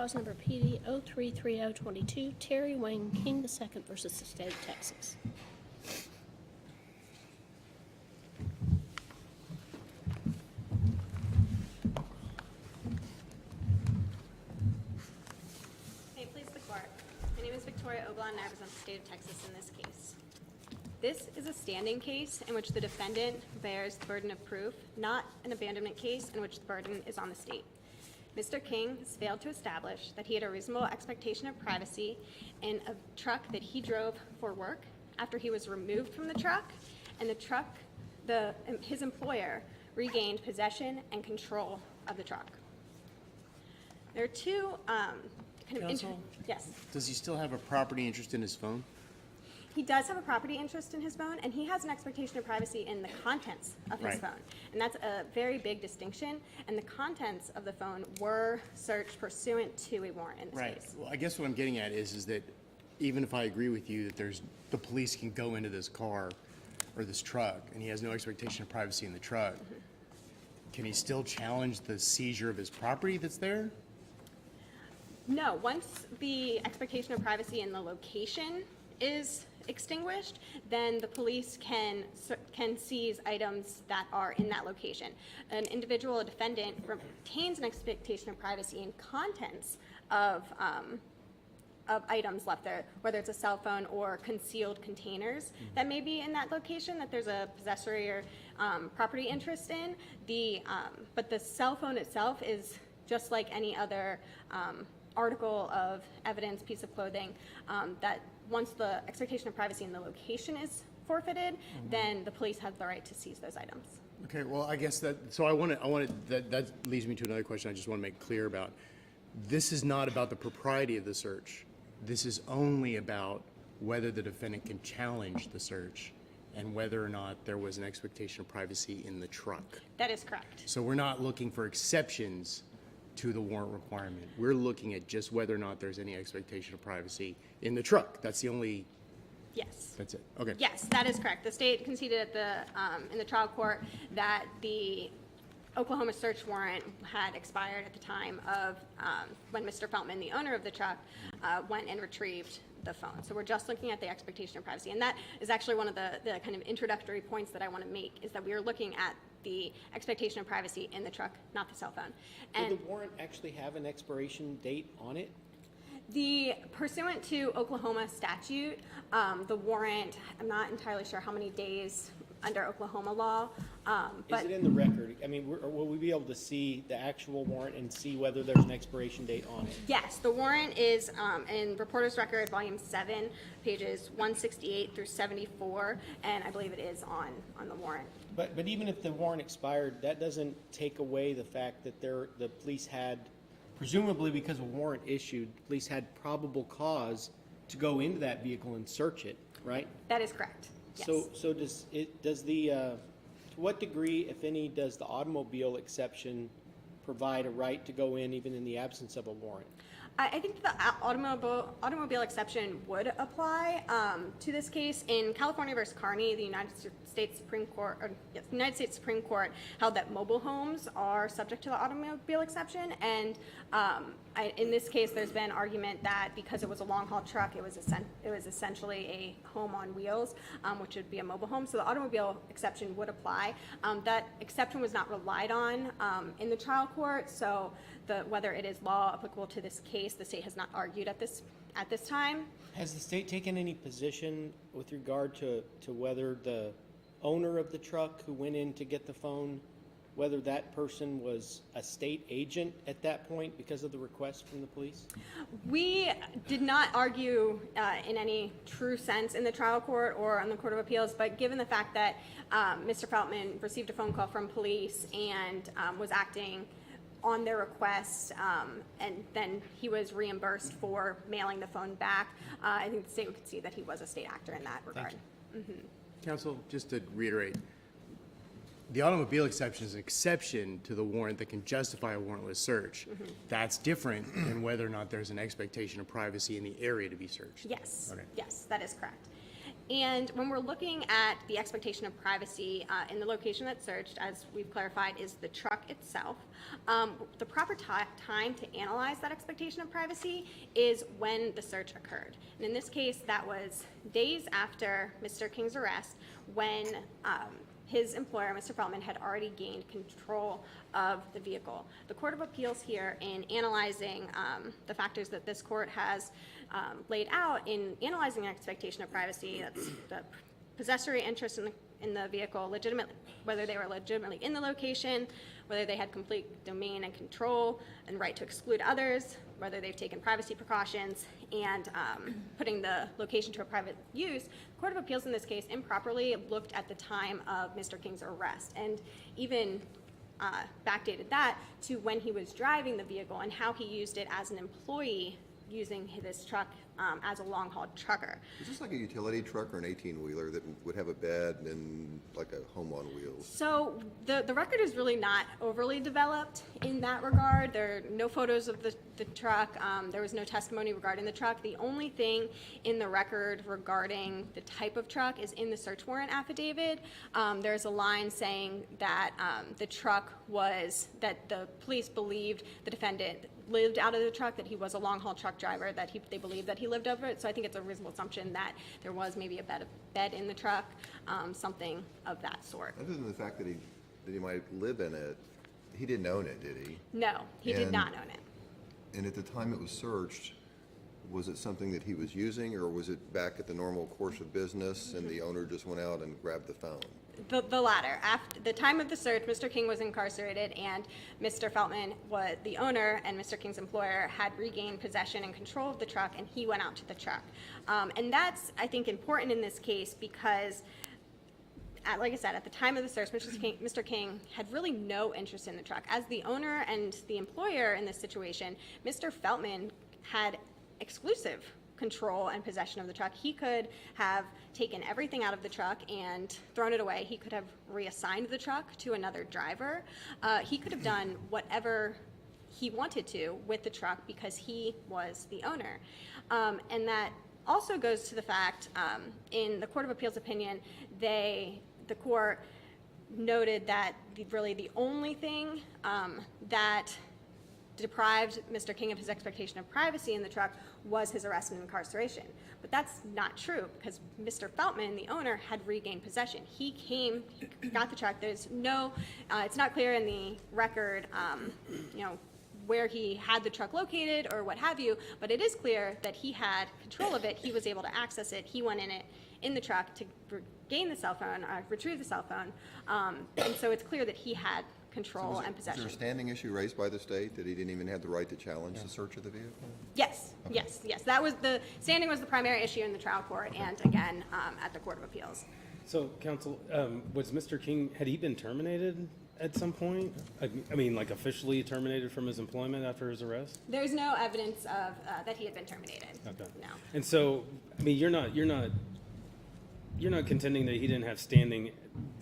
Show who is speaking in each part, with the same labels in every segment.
Speaker 1: cause number PD 033022, Terry Wayne King II versus the state of Texas.
Speaker 2: May it please the court. My name is Victoria Oblon, and I represent the state of Texas in this case. This is a standing case in which the defendant bears the burden of proof, not an abandonment case in which the burden is on the state. Mr. King has failed to establish that he had a reasonable expectation of privacy in a truck that he drove for work after he was removed from the truck, and the truck, his employer regained possession and control of the truck. There are two
Speaker 3: Counsel?
Speaker 2: yes.
Speaker 3: Does he still have a property interest in his phone?
Speaker 2: He does have a property interest in his phone, and he has an expectation of privacy in the contents of his
Speaker 3: Right.
Speaker 2: phone. And that's a very big distinction, and the contents of the phone were searched pursuant to a warrant in this
Speaker 3: Right.
Speaker 2: case.
Speaker 3: Well, I guess what I'm getting at is that even if I agree with you that the police can go into this car or this truck, and he has no expectation of privacy in the truck, can he still challenge the seizure of his property that's there?
Speaker 2: No, once the expectation of privacy in the location is extinguished, then the police can seize items that are in that location. An individual, a defendant, retains an expectation of privacy in contents of items left there, whether it's a cell phone or concealed containers that may be in that location that there's a possessory or property interest in. But the cell phone itself is just like any other article of evidence, piece of clothing, that once the expectation of privacy in the location is forfeited, then the police have the right to seize those items.
Speaker 3: Okay, well, I guess that leads me to another question I just want to make clear about. This is not about the propriety of the search. This is only about whether the defendant can challenge the search and whether or not there was an expectation of privacy in the truck.
Speaker 2: That is correct.
Speaker 3: So we're not looking for exceptions to the warrant requirement. We're looking at just whether or not there's any expectation of privacy in the truck. That's the only,
Speaker 2: Yes.
Speaker 3: that's it. Okay.
Speaker 2: Yes, that is correct. The state conceded at in the trial court that the Oklahoma search warrant had expired at the time of when Mr. Feltman, the owner of the truck, went and retrieved the phone. So we're just looking at the expectation of privacy. And that is actually one of the kind of introductory points that I want to make, is that we are looking at the expectation of privacy in the truck, not the cell phone. And
Speaker 4: Did the warrant actually have an expiration date on it?
Speaker 2: the pursuant to Oklahoma statute, the warrant, I'm not entirely sure how many days under Oklahoma law, but
Speaker 4: Is it in the record? I mean, will we be able to see the actual warrant and see whether there's an expiration date on it?
Speaker 2: yes, the warrant is in Reporter's Record, Volume 7, pages 168 through 74, and I believe it is on the warrant.
Speaker 4: But even if the warrant expired, that doesn't take away the fact that the police had, presumably because a warrant issued, the police had probable cause to go into that vehicle and search it, right?
Speaker 2: That is correct. Yes.
Speaker 4: So to what degree, if any, does the automobile exception provide a right to go in even in the absence of a warrant?
Speaker 2: I think the automobile exception would apply to this case. In California versus Carney, the United States Supreme Court held that mobile homes are subject to the automobile exception, and in this case, there's been argument that because it was a long-haul truck, it was essentially a home on wheels, which would be a mobile home. So the automobile exception would apply. That exception was not relied on in the trial court, so whether it is law applicable to this case, the state has not argued at this time.
Speaker 4: Has the state taken any position with regard to whether the owner of the truck who went in to get the phone, whether that person was a state agent at that point because of the request from the police?
Speaker 2: We did not argue in any true sense in the trial court or on the Court of Appeals, but given the fact that Mr. Feltman received a phone call from police and was acting on their request, and then he was reimbursed for mailing the phone back, I think the state would see that he was a state actor in that regard.
Speaker 3: Counsel, just to reiterate, the automobile exception is an exception to the warrant that can justify a warrantless search. That's different than whether or not there's an expectation of privacy in the area to be searched.
Speaker 2: Yes,
Speaker 3: Okay.
Speaker 2: yes, that is correct. And when we're looking at the expectation of privacy in the location that's searched, as we've clarified, is the truck itself. The proper time to analyze that expectation of privacy is when the search occurred. And in this case, that was days after Mr. King's arrest, when his employer, Mr. Feltman, had already gained control of the vehicle. The Court of Appeals here, in analyzing the factors that this court has laid out in analyzing expectation of privacy, that's the possessory interest in the vehicle, whether they were legitimately in the location, whether they had complete domain and control and right to exclude others, whether they've taken privacy precautions, and putting the location to a private use. The Court of Appeals in this case improperly looked at the time of Mr. King's arrest and even backdated that to when he was driving the vehicle and how he used it as an employee using this truck as a long-haul trucker.
Speaker 5: Is this like a utility truck or an 18-wheeler that would have a bed and like a home on wheels?
Speaker 2: So the record is really not overly developed in that regard. There are no photos of the truck. There was no testimony regarding the truck. The only thing in the record regarding the type of truck is in the search warrant affidavit. There's a line saying that the truck was, that the police believed the defendant lived out of the truck, that he was a long-haul truck driver, that they believed that he lived over it. So I think it's a reasonable assumption that there was maybe a bed in the truck, something of that sort.
Speaker 5: Other than the fact that he might live in it, he didn't own it, did he?
Speaker 2: No, he did not own it.
Speaker 5: And at the time it was searched, was it something that he was using, or was it back at the normal course of business and the owner just went out and grabbed the phone?
Speaker 2: The latter. After the time of the search, Mr. King was incarcerated, and Mr. Feltman, was the owner, and Mr. King's employer had regained possession and control of the truck, and he went out to the truck. And that's, I think, important in this case because, like I said, at the time of the search, Mr. King had really no interest in the truck. As the owner and the employer in this situation, Mr. Feltman had exclusive control and possession of the truck. He could have taken everything out of the truck and thrown it away. He could have reassigned the truck to another driver. He could have done whatever he wanted to with the truck because he was the owner. And that also goes to the fact, in the Court of Appeals opinion, the court noted that really the only thing that deprived Mr. King of his expectation of privacy in the truck was his arrest and incarceration. But that's not true because Mr. Feltman, the owner, had regained possession. He got the truck. There's no, it's not clear in the record, where he had the truck located or what have you, but it is clear that he had control of it. He was able to access it. He went in the truck to gain the cell phone, retrieve the cell phone. And so it's clear that he had control and possession.
Speaker 5: Was there a standing issue raised by the state that he didn't even have the right to challenge the search of the vehicle?
Speaker 2: Yes, okay. yes. That was standing was the primary issue in the trial court and again at the Court of Appeals.
Speaker 4: So, counsel, was Mr. King, had he been terminated at some point? I mean, like officially terminated from his employment after his arrest?
Speaker 2: There's no evidence of that he had been terminated.
Speaker 4: Okay.
Speaker 2: No.
Speaker 4: And so, I mean, you're not contending that he didn't have standing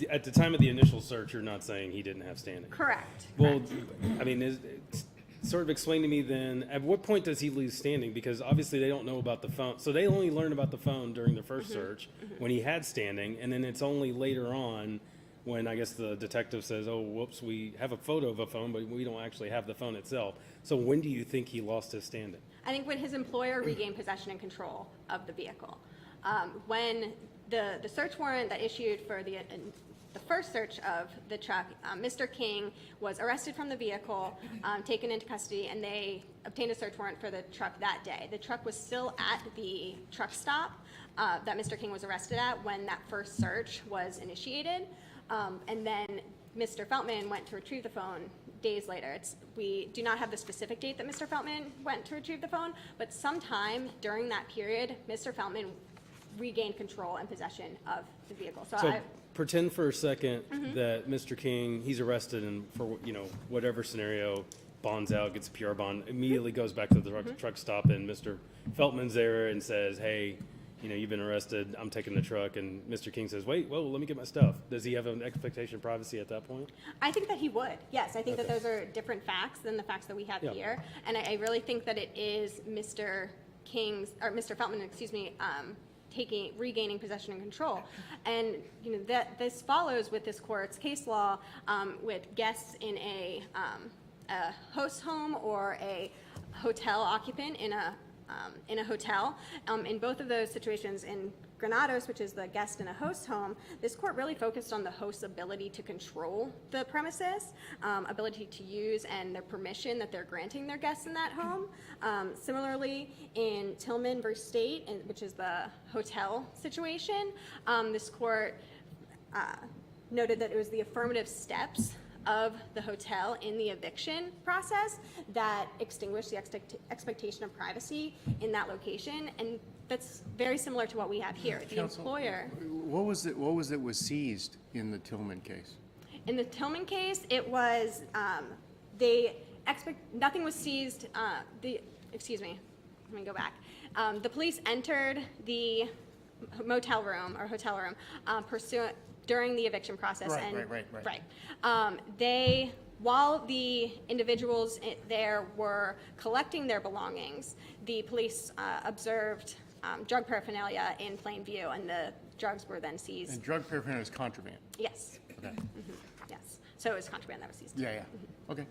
Speaker 4: at the time of the initial search. You're not saying he didn't have standing.
Speaker 2: Correct.
Speaker 4: Well, I mean, sort of explain to me then, at what point does he lose standing? Because obviously they don't know about the phone. So they only learned about the phone during the first search when he had standing. And then it's only later on when I guess the detective says, oh, whoops, we have a photo of a phone, but we don't actually have the phone itself. So when do you think he lost his standing?
Speaker 2: I think when his employer regained possession and control of the vehicle. When the search warrant that issued for the first search of the truck, Mr. King was arrested from the vehicle, taken into custody, and they obtained a search warrant for the truck that day. The truck was still at the truck stop that Mr. King was arrested at when that first search was initiated. And then Mr. Feltman went to retrieve the phone days later. We do not have the specific date that Mr. Feltman went to retrieve the phone, but sometime during that period, Mr. Feltman regained control and possession of the vehicle.
Speaker 4: So pretend for a second that Mr. King, he's arrested and for whatever scenario, bonds out, gets a PR bond, immediately goes back to the truck stop, and Mr. Feltman's there and says, hey, you've been arrested, I'm taking the truck, and Mr. King says, wait, whoa, let me get my stuff. Does he have an expectation of privacy at that point?
Speaker 2: I think that he would, yes. I think that those are different facts than the facts that we have here. And I really think that it is Mr. Feltman, regaining possession and control. And this follows with this court's case law with guests in a host home or a hotel occupant in a hotel. In both of those situations, in Granados, which is the guest in a host home, this court really focused on the host's ability to control the premises, ability to use, and their permission that they're granting their guests in that home. Similarly, in Tillman versus State, which is the hotel situation, this court noted that it was the affirmative steps of the hotel in the eviction process that extinguished the expectation of privacy in that location, and that's very similar to what we have here. The employer.
Speaker 3: What was seized in the Tillman case?
Speaker 2: In the Tillman case, it was nothing was seized. Excuse me, let me go back. The police entered the motel room or hotel room pursuant during the eviction process. Right. While the individuals there were collecting their belongings, the police observed drug paraphernalia in plain view, and the drugs were then seized.
Speaker 3: And drug paraphernalia is contraband?
Speaker 2: Yes.
Speaker 3: Okay.
Speaker 2: Yes. So it was contraband that was seized.
Speaker 3: Yeah. Okay.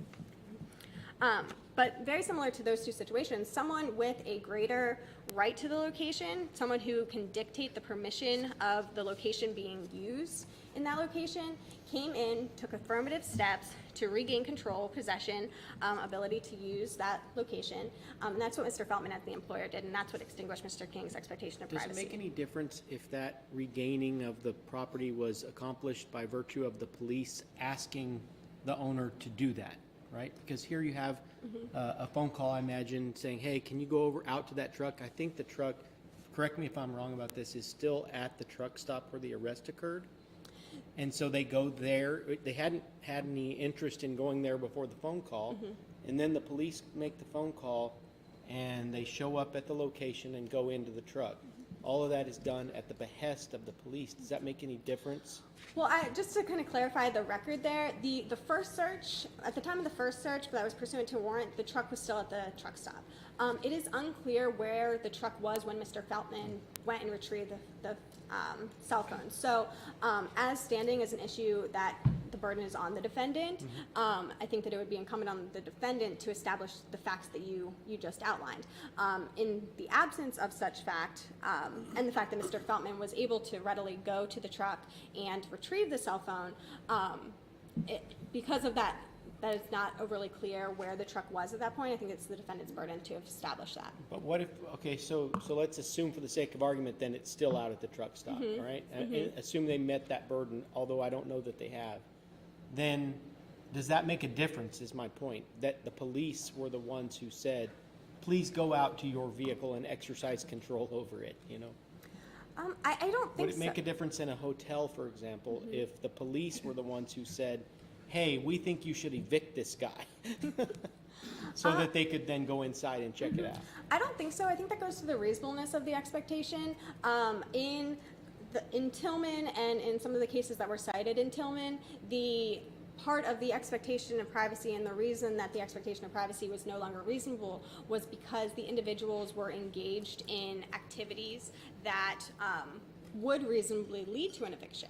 Speaker 2: But very similar to those two situations, someone with a greater right to the location, someone who can dictate the permission of the location being used in that location, came in, took affirmative steps to regain control, possession, ability to use that location. And that's what Mr. Feltman as the employer did, and that's what extinguished Mr. King's expectation of privacy.
Speaker 4: Does it make any difference if that regaining of the property was accomplished by virtue of the police asking the owner to do that, right? Because here you have a phone call, I imagine, saying, hey, can you go out to that truck? I think the truck, correct me if I'm wrong about this, is still at the truck stop where the arrest occurred. And so they go there. They hadn't had any interest in going there before the phone call. And then the police make the phone call and they show up at the location and go into the truck. All of that is done at the behest of the police. Does that make any difference?
Speaker 2: Well, just to kind of clarify the record there, the first search, at the time of the first search that was pursuant to a warrant, the truck was still at the truck stop. It is unclear where the truck was when Mr. Feltman went and retrieved the cell phone. So as standing as an issue that the burden is on the defendant, I think that it would be incumbent on the defendant to establish the facts that you just outlined. In the absence of such fact, and the fact that Mr. Feltman was able to readily go to the truck and retrieve the cell phone, because of that, that is not overly clear where the truck was at that point. I think it's the defendant's burden to establish that.
Speaker 4: But what if, okay, so let's assume for the sake of argument, then it's still out at the truck stop, all right? And assume they met that burden, although I don't know that they have. Then does that make a difference, is my point, that the police were the ones who said, please go out to your vehicle and exercise control over it, you know?
Speaker 2: I don't think
Speaker 4: Would it make a difference in a hotel, for example, if the police were the ones who said, hey, we think you should evict this guy, so that they could then go inside and check it out?
Speaker 2: I don't think so. I think that goes to the reasonableness of the expectation. In Tillman and in some of the cases that were cited in Tillman, the part of the expectation of privacy and the reason that the expectation of privacy was no longer reasonable was because the individuals were engaged in activities that would reasonably lead to an eviction.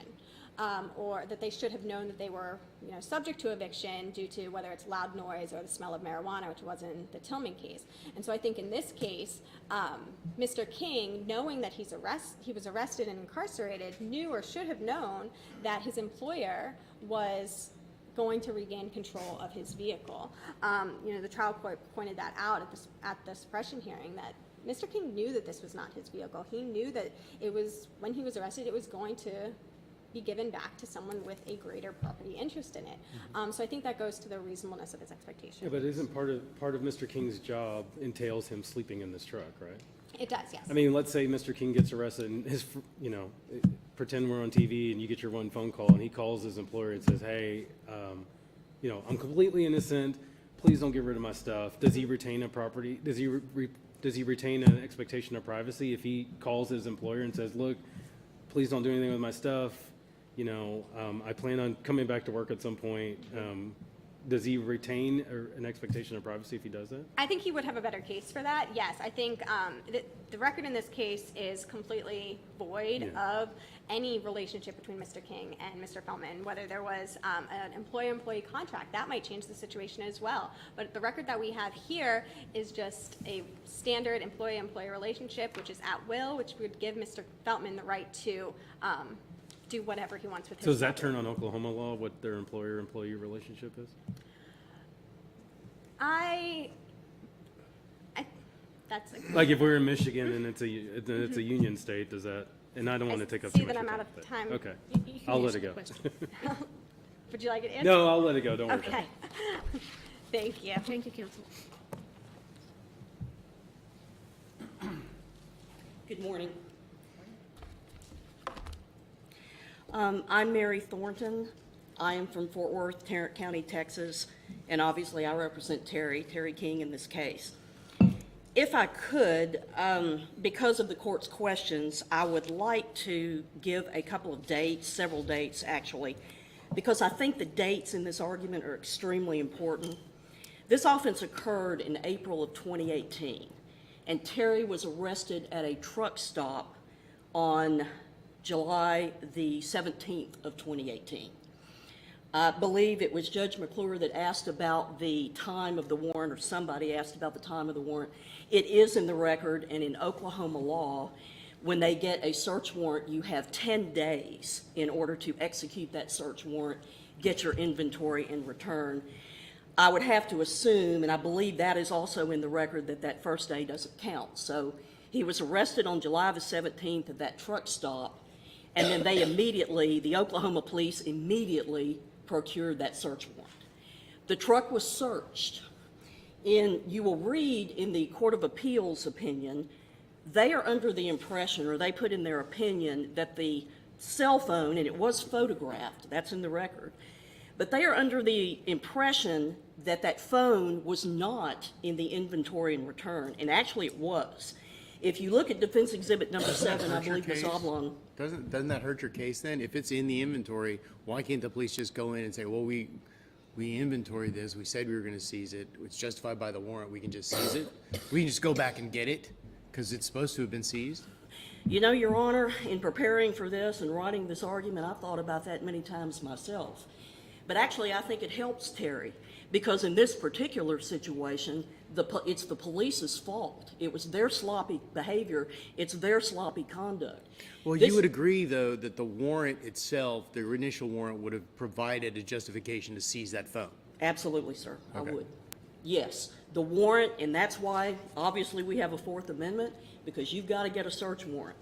Speaker 2: Or that they should have known that they were, subject to eviction due to whether it's loud noise or the smell of marijuana, which was in the Tillman case. And so I think in this case, Mr. King, knowing that he was arrested and incarcerated, knew or should have known that his employer was going to regain control of his vehicle. The trial court pointed that out at the suppression hearing, that Mr. King knew that this was not his vehicle. He knew that it was, when he was arrested, it was going to be given back to someone with a greater property interest in it. So I think that goes to the reasonableness of his expectation.
Speaker 6: Yeah, but isn't part of Mr. King's job entails him sleeping in this truck, right?
Speaker 2: It does, yes.
Speaker 6: I mean, let's say Mr. King gets arrested and pretend we're on TV and you get your one phone call and he calls his employer and says, hey, I'm completely innocent. Please don't get rid of my stuff. Does he retain a property? Does he retain an expectation of privacy if he calls his employer and says, look, please don't do anything with my stuff. I plan on coming back to work at some point. does he retain an expectation of privacy if he does that?
Speaker 2: I think he would have a better case for that, yes. I think the record in this case is completely void of any relationship between Mr. King and Mr. Feldman, whether there was an employee-employee contract. That might change the situation as well. But the record that we have here is just a standard employee-employee relationship, which is at will, which would give Mr. Feldman the right to do whatever he wants with his
Speaker 6: So does that
Speaker 2: property.
Speaker 6: turn on Oklahoma law, what their employer-employee relationship is?
Speaker 2: That's a
Speaker 6: Like if we're in Michigan and it's a union state, does that, and I don't want to take up too
Speaker 2: see
Speaker 6: much
Speaker 2: that
Speaker 6: of
Speaker 2: I'm
Speaker 6: your
Speaker 2: out of
Speaker 6: but-
Speaker 2: time.
Speaker 6: Okay,
Speaker 1: You can
Speaker 6: I'll let
Speaker 1: answer
Speaker 6: it
Speaker 1: the
Speaker 6: go.
Speaker 1: question.
Speaker 2: Would you like it answered?
Speaker 6: No, I'll let it go, don't worry.
Speaker 2: Okay. Thank you.
Speaker 1: Thank you, counsel.
Speaker 7: Good morning. I'm Mary Thornton. I am from Fort Worth, Tarrant County, Texas, and obviously I represent Terry King in this case. If I could, because of the court's questions, I would like to give a couple of dates, several dates actually, because I think the dates in this argument are extremely important. This offense occurred in April of 2018, and Terry was arrested at a truck stop on July the 17th of 2018. I believe it was Judge McClure that asked about the time of the warrant, or somebody asked about the time of the warrant. It is in the record, and in Oklahoma law, when they get a search warrant, you have 10 days in order to execute that search warrant, get your inventory in return. I would have to assume, and I believe that is also in the record, that that first day doesn't count. So he was arrested on July the 17th at that truck stop, and then they immediately, the Oklahoma police immediately procured that search warrant. The truck was searched. You will read in the Court of Appeals opinion, they are under the impression, or they put in their opinion, that the cell phone, and it was photographed, that's in the record, but they are under the impression that that phone was not in the inventory and return, and actually it was. If you look at Defense Exhibit number 7, I
Speaker 3: Hurt your
Speaker 7: believe this
Speaker 3: case?
Speaker 7: oblong.
Speaker 3: Doesn't that hurt your case then? If it's in the inventory, why can't the police just go in and say, well, we inventoried this, we said we were gonna seize it, it's justified by the warrant, we can just seize it? We can just go back and get it, because it's supposed to have been seized?
Speaker 7: You know, Your Honor, in preparing for this and writing this argument, I've thought about that many times myself. But actually, I think it helps Terry, because in this particular situation, it's the police's fault. It was their sloppy behavior, it's their sloppy conduct.
Speaker 3: Well, you would agree, though, that the warrant itself, the initial warrant, would have provided a justification to seize that phone?
Speaker 7: Absolutely, sir, I
Speaker 3: Okay.
Speaker 7: would. Yes, the warrant, and that's why, obviously, we have a Fourth Amendment, because you've got to get a search warrant.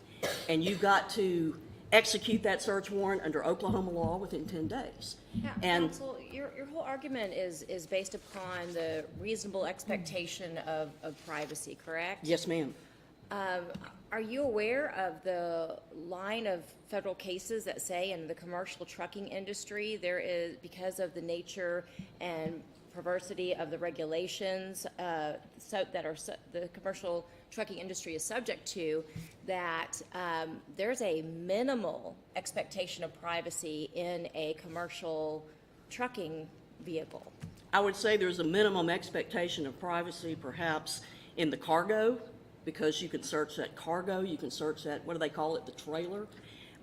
Speaker 7: And you've got to execute that search warrant under Oklahoma law within 10 days. And
Speaker 8: Counsel, your whole argument is based upon the reasonable expectation of privacy, correct?
Speaker 7: yes, ma'am.
Speaker 8: Are you aware of the line of federal cases that say in the commercial trucking industry, there is, because of the nature and perversity of the regulations the commercial trucking industry is subject to, that there's a minimal expectation of privacy in a commercial trucking vehicle?
Speaker 7: I would say there's a minimum expectation of privacy perhaps in the cargo, because you can search that cargo, you can search that, what do they call it, the trailer.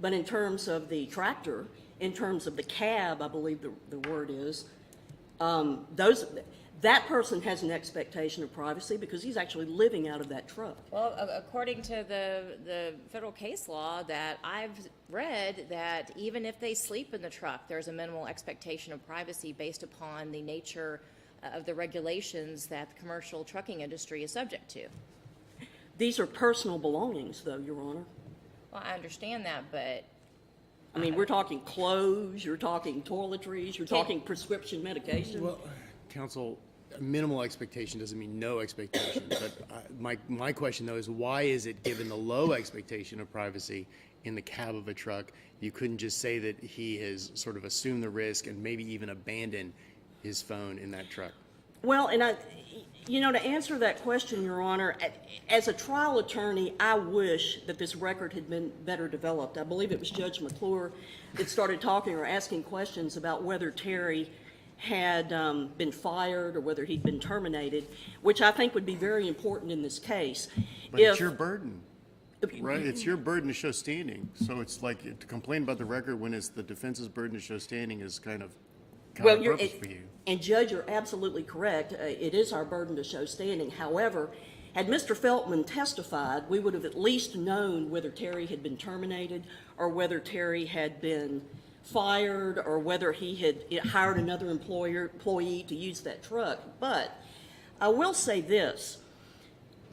Speaker 7: But in terms of the tractor, in terms of the cab, I believe the word is, that person has an expectation of privacy because he's actually living out of that truck.
Speaker 8: Well, according to the federal case law that I've read, that even if they sleep in the truck, there's a minimal expectation of privacy based upon the nature of the regulations that the commercial trucking industry is subject to.
Speaker 7: These are personal belongings, though, Your Honor.
Speaker 8: Well, I understand that, but
Speaker 7: I mean, we're talking clothes, you're talking toiletries, you're talking prescription medication.
Speaker 3: Well, counsel, minimal expectation doesn't mean no expectation, but my question, though, is why is it, given the low expectation of privacy in the cab of a truck, you couldn't just say that he has sort of assumed the risk and maybe even abandoned his phone in that truck?
Speaker 7: Well, and to answer that question, Your Honor, as a trial attorney, I wish that this record had been better developed. I believe it was Judge McClure that started talking or asking questions about whether Terry had been fired or whether he'd been terminated, which I think would be very important in this case.
Speaker 3: But it's your burden, right? It's your burden to show standing. So it's like to complain about the record when it's the defense's burden to show standing is kind of
Speaker 7: Well,
Speaker 3: purpose for you.
Speaker 7: And Judge, you're absolutely correct. It is our burden to show standing. However, had Mr. Feltman testified, we would have at least known whether Terry had been terminated or whether Terry had been fired or whether he had hired another employee to use that truck. But I will say this.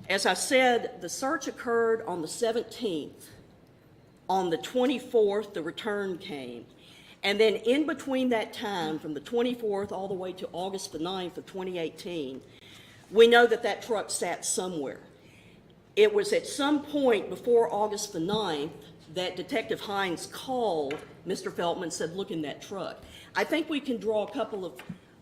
Speaker 7: As I said, the search occurred on the 17th. On the 24th, the return came. And then in between that time, from the 24th all the way to August the 9th of 2018, we know that that truck sat somewhere. It was at some point before August the 9th that Detective Hines called Mr. Feltman and said, look in that truck. I think we can draw a couple of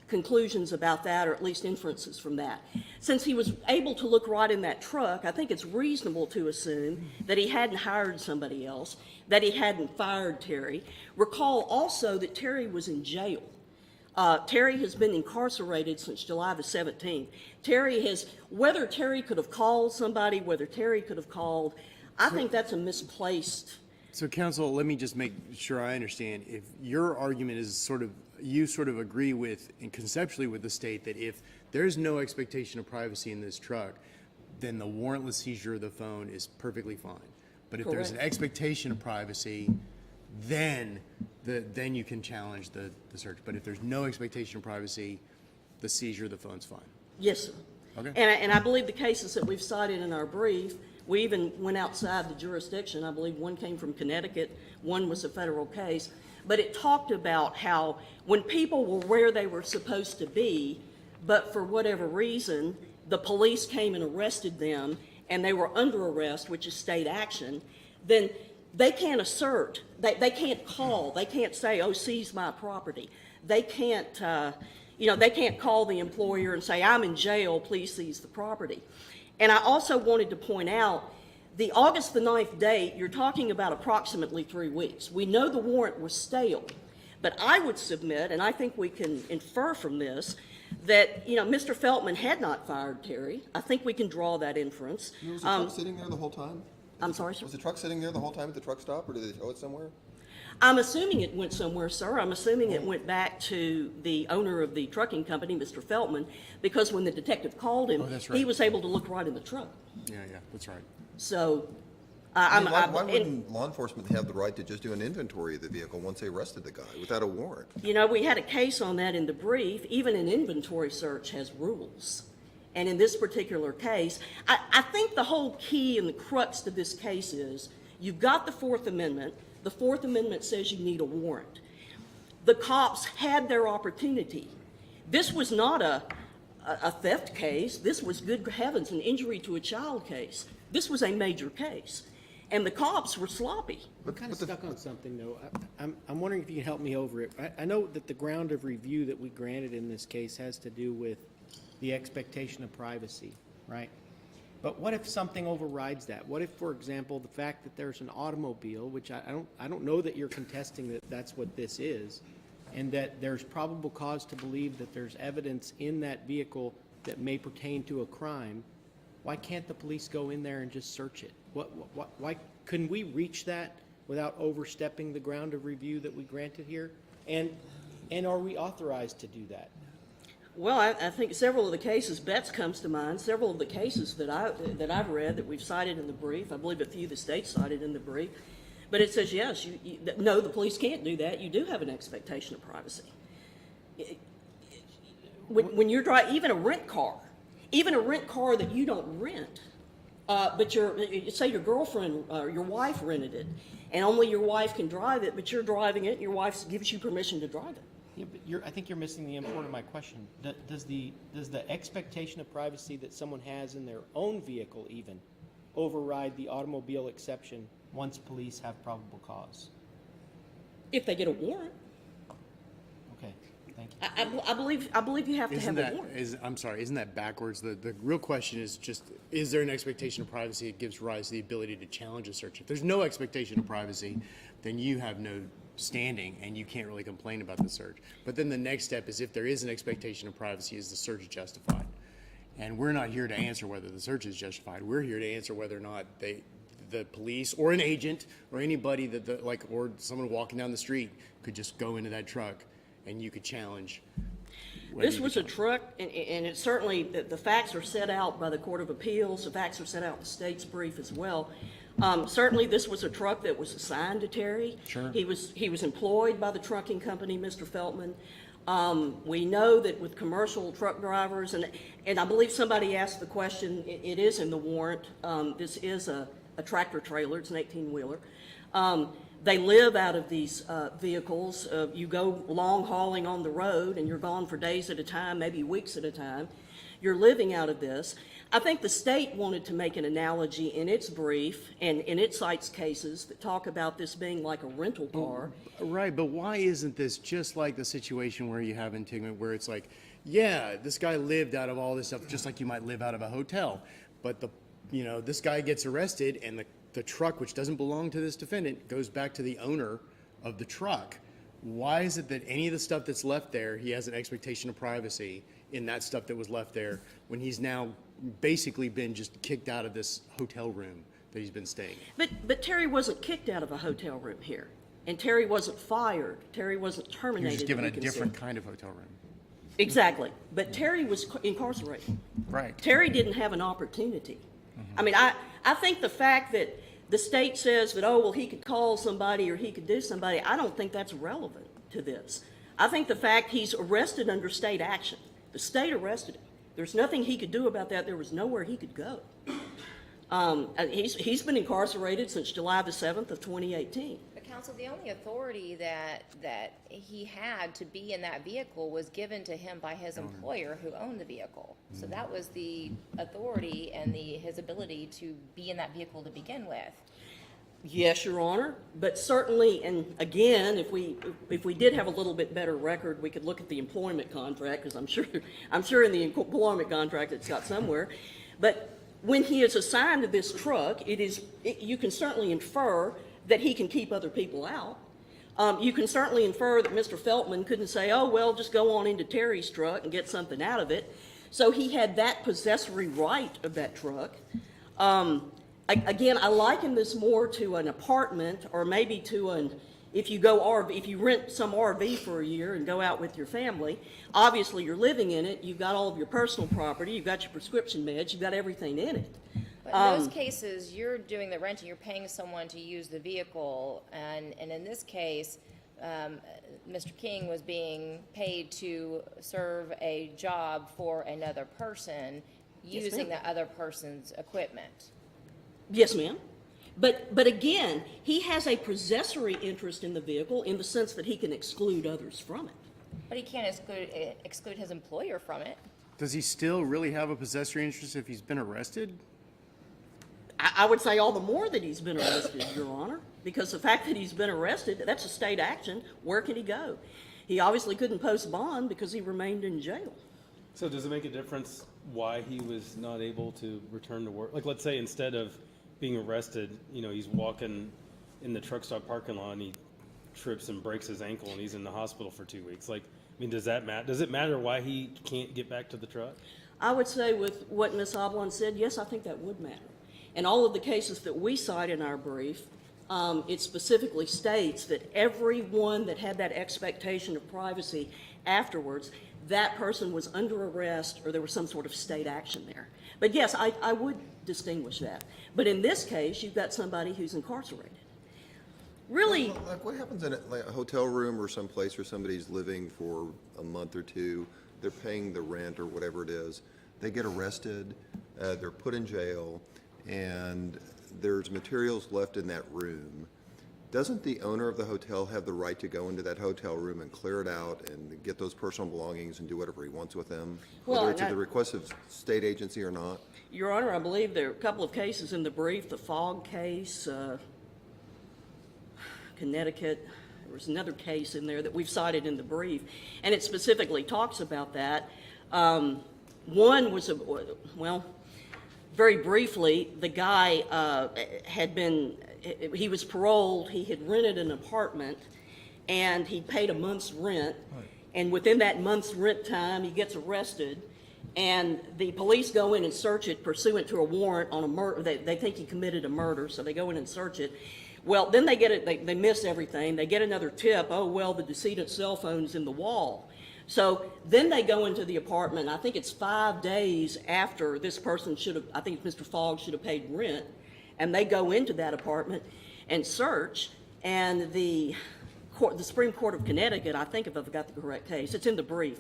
Speaker 7: conclusions about that, or at least inferences from that. Since he was able to look right in that truck, I think it's reasonable to assume that he hadn't hired somebody else, that he hadn't fired Terry. Recall also that Terry was in jail. Terry has been incarcerated since July the 17th. Whether Terry could have called somebody, whether Terry could have called, I think that's a misplaced.
Speaker 3: So counsel, let me just make sure I understand. If your argument is you agree with and conceptually with the state that if there's no expectation of privacy in this truck, then the warrantless seizure of the phone is perfectly fine. But if there's an
Speaker 7: Correct.
Speaker 3: expectation of privacy, then you can challenge the search. But if there's no expectation of privacy, the seizure of the phone's fine.
Speaker 7: Yes, sir.
Speaker 3: Okay.
Speaker 7: And I believe the cases that we've cited in our brief, we even went outside the jurisdiction. I believe one came from Connecticut, one was a federal case. But it talked about how when people were where they were supposed to be, but for whatever reason, the police came and arrested them, and they were under arrest, which is state action, then they can't assert, they can't call, they can't say, oh, seize my property. They can't, they can't call the employer and say, I'm in jail, please seize the property. And I also wanted to point out, the August the 9th date, you're talking about approximately 3 weeks. We know the warrant was stale, but I would submit, and I think we can infer from this, that, Mr. Feltman had not fired Terry. I think we can draw that inference.
Speaker 5: Was the truck sitting there the whole time?
Speaker 7: I'm sorry, sir?
Speaker 5: Was the truck sitting there the whole time at the truck stop, or did they tow it somewhere?
Speaker 7: I'm assuming it went somewhere, sir. I'm assuming it went back to the owner of the trucking company, Mr. Feltman, because when the detective called him,
Speaker 3: that's right.
Speaker 7: he was able to look right in the truck.
Speaker 3: Yeah, that's right.
Speaker 7: So,
Speaker 5: Why wouldn't law enforcement have the right to just do an inventory of the vehicle once they arrested the guy without a warrant?
Speaker 7: we had a case on that in the brief. Even an inventory search has rules. And in this particular case, I think the whole key and the crux to this case is you've got the Fourth Amendment. The Fourth Amendment says you need a warrant. The cops had their opportunity. This was not a theft case. This was, good heavens, an injury to a child case. This was a major case. And the cops were sloppy.
Speaker 4: I'm kind of stuck on something, though. I'm wondering if you can help me over it. I know that the ground of review that we granted in this case has to do with the expectation of privacy, right? But what if something overrides that? What if, for example, the fact that there's an automobile, which I don't know that you're contesting that that's what this is, and that there's probable cause to believe that there's evidence in that vehicle that may pertain to a crime, why can't the police go in there and just search it? Why couldn't we reach that without overstepping the ground of review that we granted here? And are we authorized to do that?
Speaker 7: Well, I think several of the cases, Betts comes to mind, several of the cases that I've read that we've cited in the brief, I believe a few the state cited in the brief, but it says, yes, no, the police can't do that. You do have an expectation of privacy. When you're driving, even a rent car that you don't rent, but say your girlfriend or your wife rented it, and only your wife can drive it, but you're driving it, and your wife gives you permission to drive it.
Speaker 4: Yeah, but I think you're missing the import of my question. Does the expectation of privacy that someone has in their own vehicle even override the automobile exception once police have probable cause?
Speaker 7: If they get a warrant.
Speaker 4: Okay, thank you.
Speaker 7: I believe you have to have a warrant.
Speaker 3: I'm sorry, isn't that backwards? The real question is just, is there an expectation of privacy that gives rise to the ability to challenge a search? If there's no expectation of privacy, then you have no standing, and you can't really complain about the search. But then the next step is, if there is an expectation of privacy, is the search justified? And we're not here to answer whether the search is justified. We're here to answer whether or not the police or an agent or anybody or someone walking down the street could just go into that truck and you could challenge.
Speaker 7: This was a truck, and it's certainly, the facts are set out by the Court of Appeals, the facts are set out in the state's brief as well. Certainly, this was a truck that was assigned to Terry.
Speaker 3: Sure.
Speaker 7: He was employed by the trucking company, Mr. Feltman. We know that with commercial truck drivers, and I believe somebody asked the question, it is in the warrant, this is a tractor trailer, it's an 18-wheeler. They live out of these vehicles. You go long hauling on the road and you're gone for days at a time, maybe weeks at a time. You're living out of this. I think the state wanted to make an analogy in its brief, and it cites cases that talk about this being like a rental car.
Speaker 3: Right, but why isn't this just like the situation where you have in Tigman, where it's like, yeah, this guy lived out of all this stuff just like you might live out of a hotel, but this guy gets arrested and the truck, which doesn't belong to this defendant, goes back to the owner of the truck. Why is it that any of the stuff that's left there, he has an expectation of privacy in that stuff that was left there, when he's now basically been just kicked out of this hotel room that he's been staying in?
Speaker 7: But Terry wasn't kicked out of a hotel room here, and Terry wasn't fired. Terry wasn't
Speaker 3: He
Speaker 7: terminated.
Speaker 3: was just given
Speaker 7: that
Speaker 3: a
Speaker 7: we can see.
Speaker 3: different kind of hotel room.
Speaker 7: Exactly, but Terry was incarcerated.
Speaker 3: Right.
Speaker 7: Terry didn't have an opportunity. I mean, I think the fact that the state says that, oh, well, he could call somebody or he could do somebody, I don't think that's relevant to this. I think the fact he's arrested under state action, the state arrested him. There's nothing he could do about that. There was nowhere he could go. He's been incarcerated since July the 7th of 2018.
Speaker 8: But counsel, the only authority that he had to be in that vehicle was given to him by his employer who owned the vehicle. So that was the authority and his ability to be in that vehicle to begin with.
Speaker 7: Yes, Your Honor, but certainly, and again, if we did have a little bit better record, we could look at the employment contract, because I'm sure in the employment contract it's got somewhere. But when he is assigned to this truck, you can certainly infer that he can keep other people out. You can certainly infer that Mr. Feltman couldn't say, oh, well, just go on into Terry's truck and get something out of it. So he had that possessory right of that truck. Again, I liken this more to an apartment, or maybe to if you rent some RV for a year and go out with your family, obviously you're living in it, you've got all of your personal property, you've got your prescription meds, you've got everything in it.
Speaker 8: But in those cases, you're doing the renting, you're paying someone to use the vehicle, and in this case, Mr. King was being paid to serve a job for another person using
Speaker 7: ma'am.
Speaker 8: that other person's equipment.
Speaker 7: Yes, ma'am. But again, he has a possessory interest in the vehicle in the sense that he can exclude others from it.
Speaker 8: But he can't exclude his employer from it.
Speaker 3: Does he still really have a possessory interest if he's been arrested?
Speaker 7: I would say all the more that he's been arrested, Your Honor, because the fact that he's been arrested, that's a state action. Where can he go? He obviously couldn't post bond because he remained in jail.
Speaker 6: So does it make a difference why he was not able to return to work? Like, let's say instead of being arrested, he's walking in the truck stop parking lot and he trips and breaks his ankle and he's in the hospital for 2 weeks. Like, I mean, does it matter why he can't get back to the truck?
Speaker 7: I would say with what Ms. Oblon said, yes, I think that would matter. In all of the cases that we cite in our brief, it specifically states that everyone that had that expectation of privacy afterwards, that person was under arrest or there was some sort of state action there. But yes, I would distinguish that. But in this case, you've got somebody who's incarcerated. Really,
Speaker 5: Like, what happens in a hotel room or someplace where somebody's living for a month or two, they're paying the rent or whatever it is, they get arrested, they're put in jail, and there's materials left in that room. Doesn't the owner of the hotel have the right to go into that hotel room and clear it out and get those personal belongings and do whatever he wants with them?
Speaker 7: Well,
Speaker 5: Whether it's at the request of state agency or not?
Speaker 7: Your Honor, I believe there are a couple of cases in the brief, the Fogg case, Connecticut, there was another case in there that we've cited in the brief, and it specifically talks about that. One was, very briefly, the guy he was paroled, he had rented an apartment, and he paid a month's rent, and within that month's rent time, he gets arrested, and the police go in and search it pursuant to a warrant on a murder. They think he committed a murder, so they go in and search it. Well, then they get it, they miss everything. They get another tip, oh, well, the decedent's cell phone's in the wall. So then they go into the apartment. I think it's 5 days after this person should have, I think Mr. Fogg should have paid rent, and they go into that apartment and search, and the Supreme Court of Connecticut, I think if I've got the correct case, it's in the brief,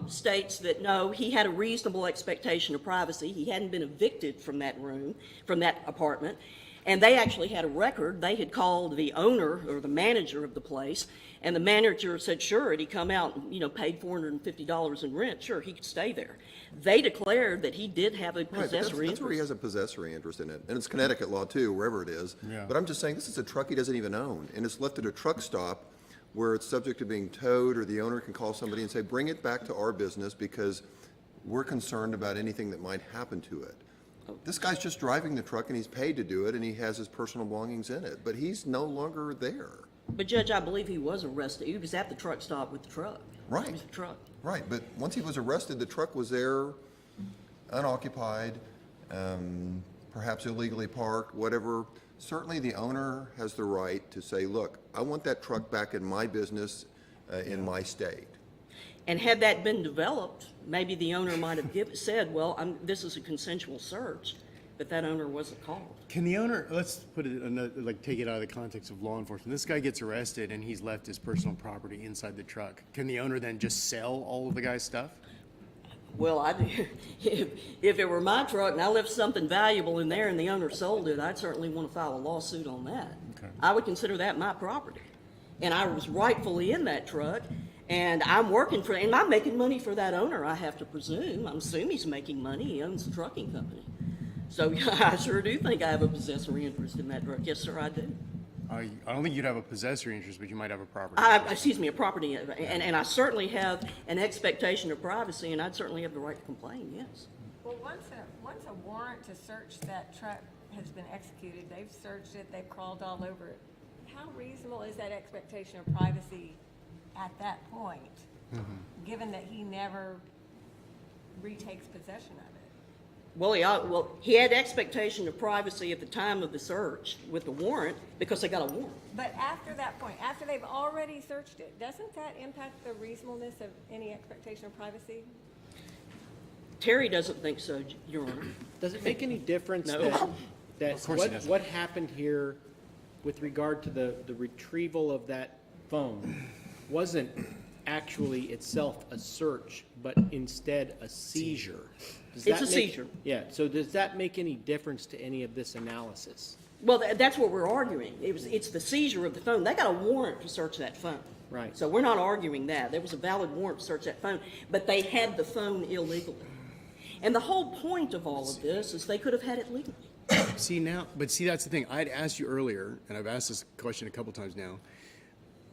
Speaker 7: states that no, he had a reasonable expectation of privacy. He hadn't been evicted from that room, from that apartment, and they actually had a record. They had called the owner or the manager of the place, and the manager said, sure, and he come out and, paid $450 in rent. Sure, he could stay there. They declared that he did have a
Speaker 5: Right, but
Speaker 7: possessory
Speaker 5: that's where he
Speaker 7: interest.
Speaker 5: has a possessory interest in it, and it's Connecticut law too, wherever it is.
Speaker 3: Yeah.
Speaker 5: But I'm just saying, this is a truck he doesn't even own, and it's left at a truck stop where it's subject to being towed, or the owner can call somebody and say, bring it back to our business because we're concerned about anything that might happen to it. This guy's just driving the truck, and he's paid to do it, and he has his personal belongings in it, but he's no longer there.
Speaker 7: But Judge, I believe he was arrested. He was at the truck stop with the truck.
Speaker 5: Right.
Speaker 7: It was a truck.
Speaker 5: Right, but once he was arrested, the truck was there, unoccupied, perhaps illegally parked, whatever. Certainly, the owner has the right to say, look, I want that truck back in my business, in my state.
Speaker 7: And had that been developed, maybe the owner might have said, well, this is a consensual search, but that owner wasn't called.
Speaker 3: Can the owner, let's put it, take it out of the context of law enforcement. This guy gets arrested and he's left his personal property inside the truck. Can the owner then just sell all of the guy's stuff?
Speaker 7: Well, if it were my truck and I left something valuable in there and the owner sold it, I'd certainly want to file a lawsuit on that.
Speaker 3: Okay.
Speaker 7: I would consider that my property. And I was rightfully in that truck, and I'm working for, and I'm making money for that owner, I have to presume. I'm assuming he's making money. He owns a trucking company. So I sure do think I have a possessory interest in that truck. Yes, sir, I do.
Speaker 3: I don't think you'd have a possessory interest, but you might have a property.
Speaker 7: A property, and I certainly have an expectation of privacy, and I'd certainly have the right to complain, yes.
Speaker 9: Well, once a warrant to search that truck has been executed, they've searched it, they've crawled all over it. How reasonable is that expectation of privacy at that point, given that he never retakes possession of it?
Speaker 7: Well, he had expectation of privacy at the time of the search with the warrant because they got a warrant.
Speaker 9: But after that point, after they've already searched it, doesn't that impact the reasonableness of any expectation of privacy?
Speaker 7: Terry doesn't think so, Your Honor.
Speaker 4: Does it make any difference
Speaker 7: No.
Speaker 4: that
Speaker 3: course it doesn't.
Speaker 4: what happened here with regard to the retrieval of that phone wasn't actually itself a search, but instead a seizure? Does
Speaker 7: It's
Speaker 4: that
Speaker 7: a seizure.
Speaker 4: Yeah, so does that make any difference to any of this analysis?
Speaker 7: Well, that's what we're arguing. It's the seizure of the phone. They got a warrant to search that phone.
Speaker 4: Right.
Speaker 7: So we're not arguing that. There was a valid warrant to search that phone, but they had the phone illegally. And the whole point of all of this is they could have had it legally.
Speaker 3: See, that's the thing. I'd asked you earlier, and I've asked this question a couple times now.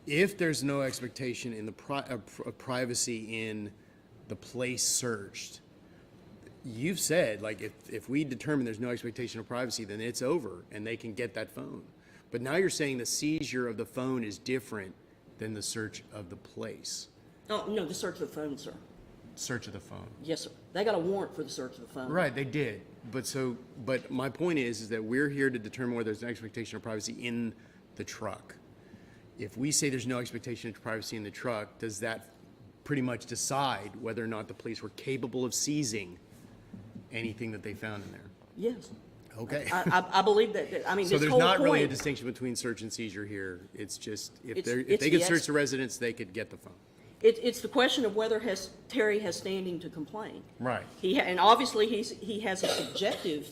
Speaker 3: If there's no expectation in of privacy in the place searched, you've said, like, if we determine there's no expectation of privacy, then it's over and they can get that phone. But now you're saying the seizure of the phone is different than the search of the place.
Speaker 7: Oh, no, the search of the phone, sir.
Speaker 3: Search of the phone.
Speaker 7: Yes, sir. They got a warrant for the search of the phone.
Speaker 3: Right, they did. But my point is that we're here to determine whether there's an expectation of privacy in the truck. If we say there's no expectation of privacy in the truck, does that pretty much decide whether or not the police were capable of seizing anything that they found in there?
Speaker 7: Yes.
Speaker 3: Okay.
Speaker 7: I believe that. I mean,
Speaker 3: So
Speaker 7: this
Speaker 3: there's
Speaker 7: whole
Speaker 3: not really a
Speaker 7: point-
Speaker 3: distinction between search and seizure here. It's just, if
Speaker 7: It's
Speaker 3: they could
Speaker 7: the
Speaker 3: search the residence, they could get the phone.
Speaker 7: It's the question of whether Terry has standing to complain.
Speaker 3: Right.
Speaker 7: And obviously, he has a subjective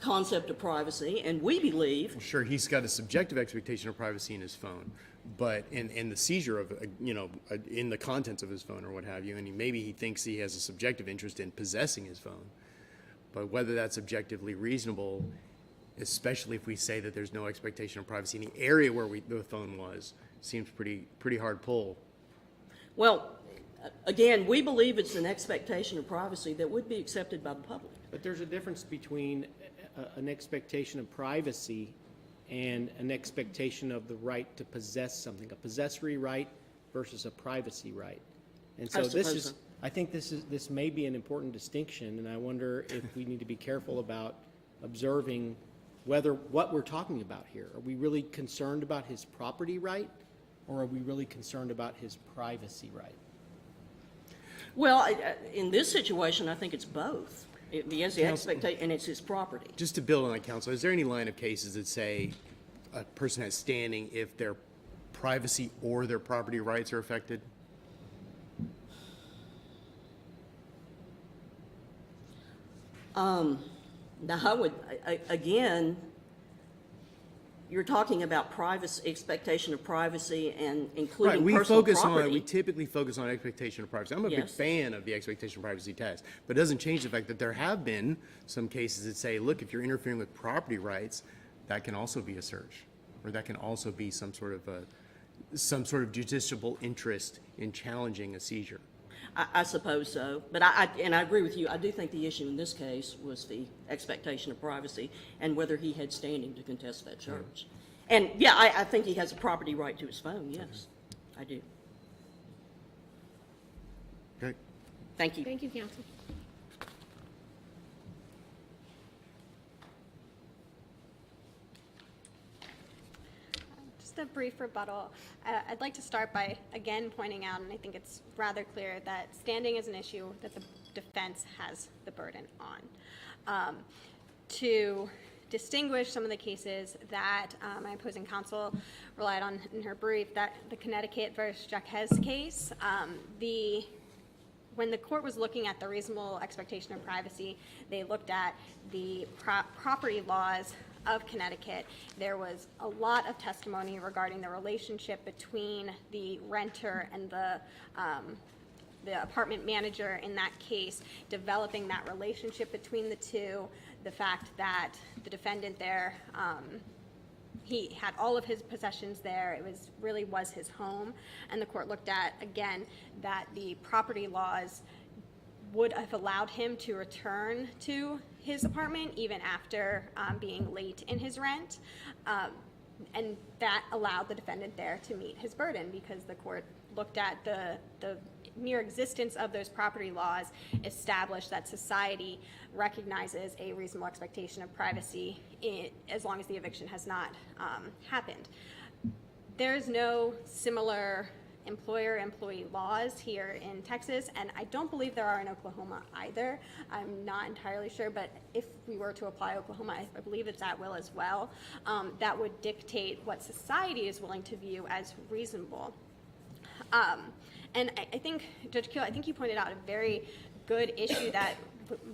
Speaker 7: concept of privacy, and we believe,
Speaker 3: Sure, he's got a subjective expectation of privacy in his phone, but in the seizure of, in the contents of his phone or what have you, and maybe he thinks he has a subjective interest in possessing his phone. But whether that's objectively reasonable, especially if we say that there's no expectation of privacy in the area where the phone was, seems pretty hard pull.
Speaker 7: well, again, we believe it's an expectation of privacy that would be accepted by the public.
Speaker 4: But there's a difference between an expectation of privacy and an expectation of the right to possess something, a possessory right versus a privacy right. And so I think this may be an important distinction, and I wonder if we need to be careful about observing what we're talking about here. Are we really concerned about his property right, or are we really concerned about his privacy right?
Speaker 7: Well, in this situation, I think it's both. He has the expectation, and it's his property.
Speaker 3: Just to build on that, counsel, is there any line of cases that say a person has standing if their privacy or their property rights are affected?
Speaker 7: Now, I would, again, you're talking about privacy, expectation of privacy, and including personal property.
Speaker 3: We typically focus on expectation of privacy. I'm a big
Speaker 7: Yes.
Speaker 3: fan of the expectation of privacy test, but it doesn't change the fact that there have been some cases that say, look, if you're interfering with property rights, that can also be a search, or that can also be some sort of justiciable interest in challenging a seizure.
Speaker 7: I suppose so, but I agree with you. I do think the issue in this case was the expectation of privacy and whether he had standing to contest that charge. And yeah, I think he has a property right to his phone, yes, I do.
Speaker 3: Okay.
Speaker 7: Thank you.
Speaker 1: Thank you, counsel.
Speaker 2: Just a brief rebuttal. I'd like to start by, again, pointing out, and I think it's rather clear, that standing is an issue that the defense has the burden on. To distinguish some of the cases that my opposing counsel relied on in her brief, that the Connecticut versus Jacques case, when the court was looking at the reasonable expectation of privacy, they looked at the property laws of Connecticut. There was a lot of testimony regarding the relationship between the renter and the apartment manager in that case, developing that relationship between the two, the fact that the defendant there, he had all of his possessions there. It really was his home. And the court looked at, again, that the property laws would have allowed him to return to his apartment even after being late in his rent. And that allowed the defendant there to meet his burden, because the court looked at the mere existence of those property laws, established that society recognizes a reasonable expectation of privacy as long as the eviction has not happened. There's no similar employer-employee laws here in Texas, and I don't believe there are in Oklahoma either. I'm not entirely sure, but if we were to apply Oklahoma, I believe it's at will as well. That would dictate what society is willing to view as reasonable. And I think, Judge Keel, I think you pointed out a very good issue that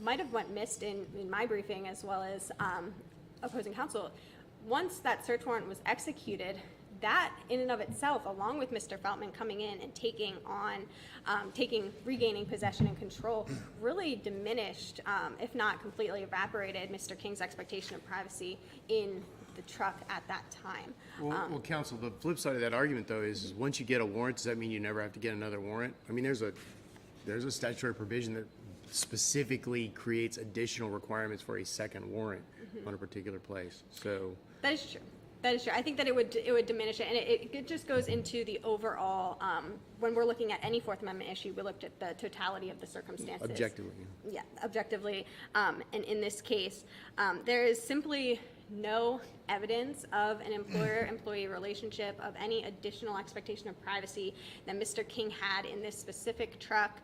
Speaker 2: might have went missed in my briefing as well as opposing counsel. Once that search warrant was executed, that in and of itself, along with Mr. Feltman coming in and regaining possession and control, really diminished, if not completely evaporated, Mr. King's expectation of privacy in the truck at that time.
Speaker 3: Well, counsel, the flip side of that argument, though, is once you get a warrant, does that mean you never have to get another warrant? I mean, there's a statutory provision that specifically creates additional requirements for a second warrant on a particular place. So
Speaker 2: that is true. That is true. I think that it would diminish it, and it just goes into the overall. When we're looking at any Fourth Amendment issue, we looked at the totality of the circumstances.
Speaker 3: Objectively.
Speaker 2: Yeah, objectively. And in this case, there is simply no evidence of an employer-employee relationship, of any additional expectation of privacy that Mr. King had in this specific truck.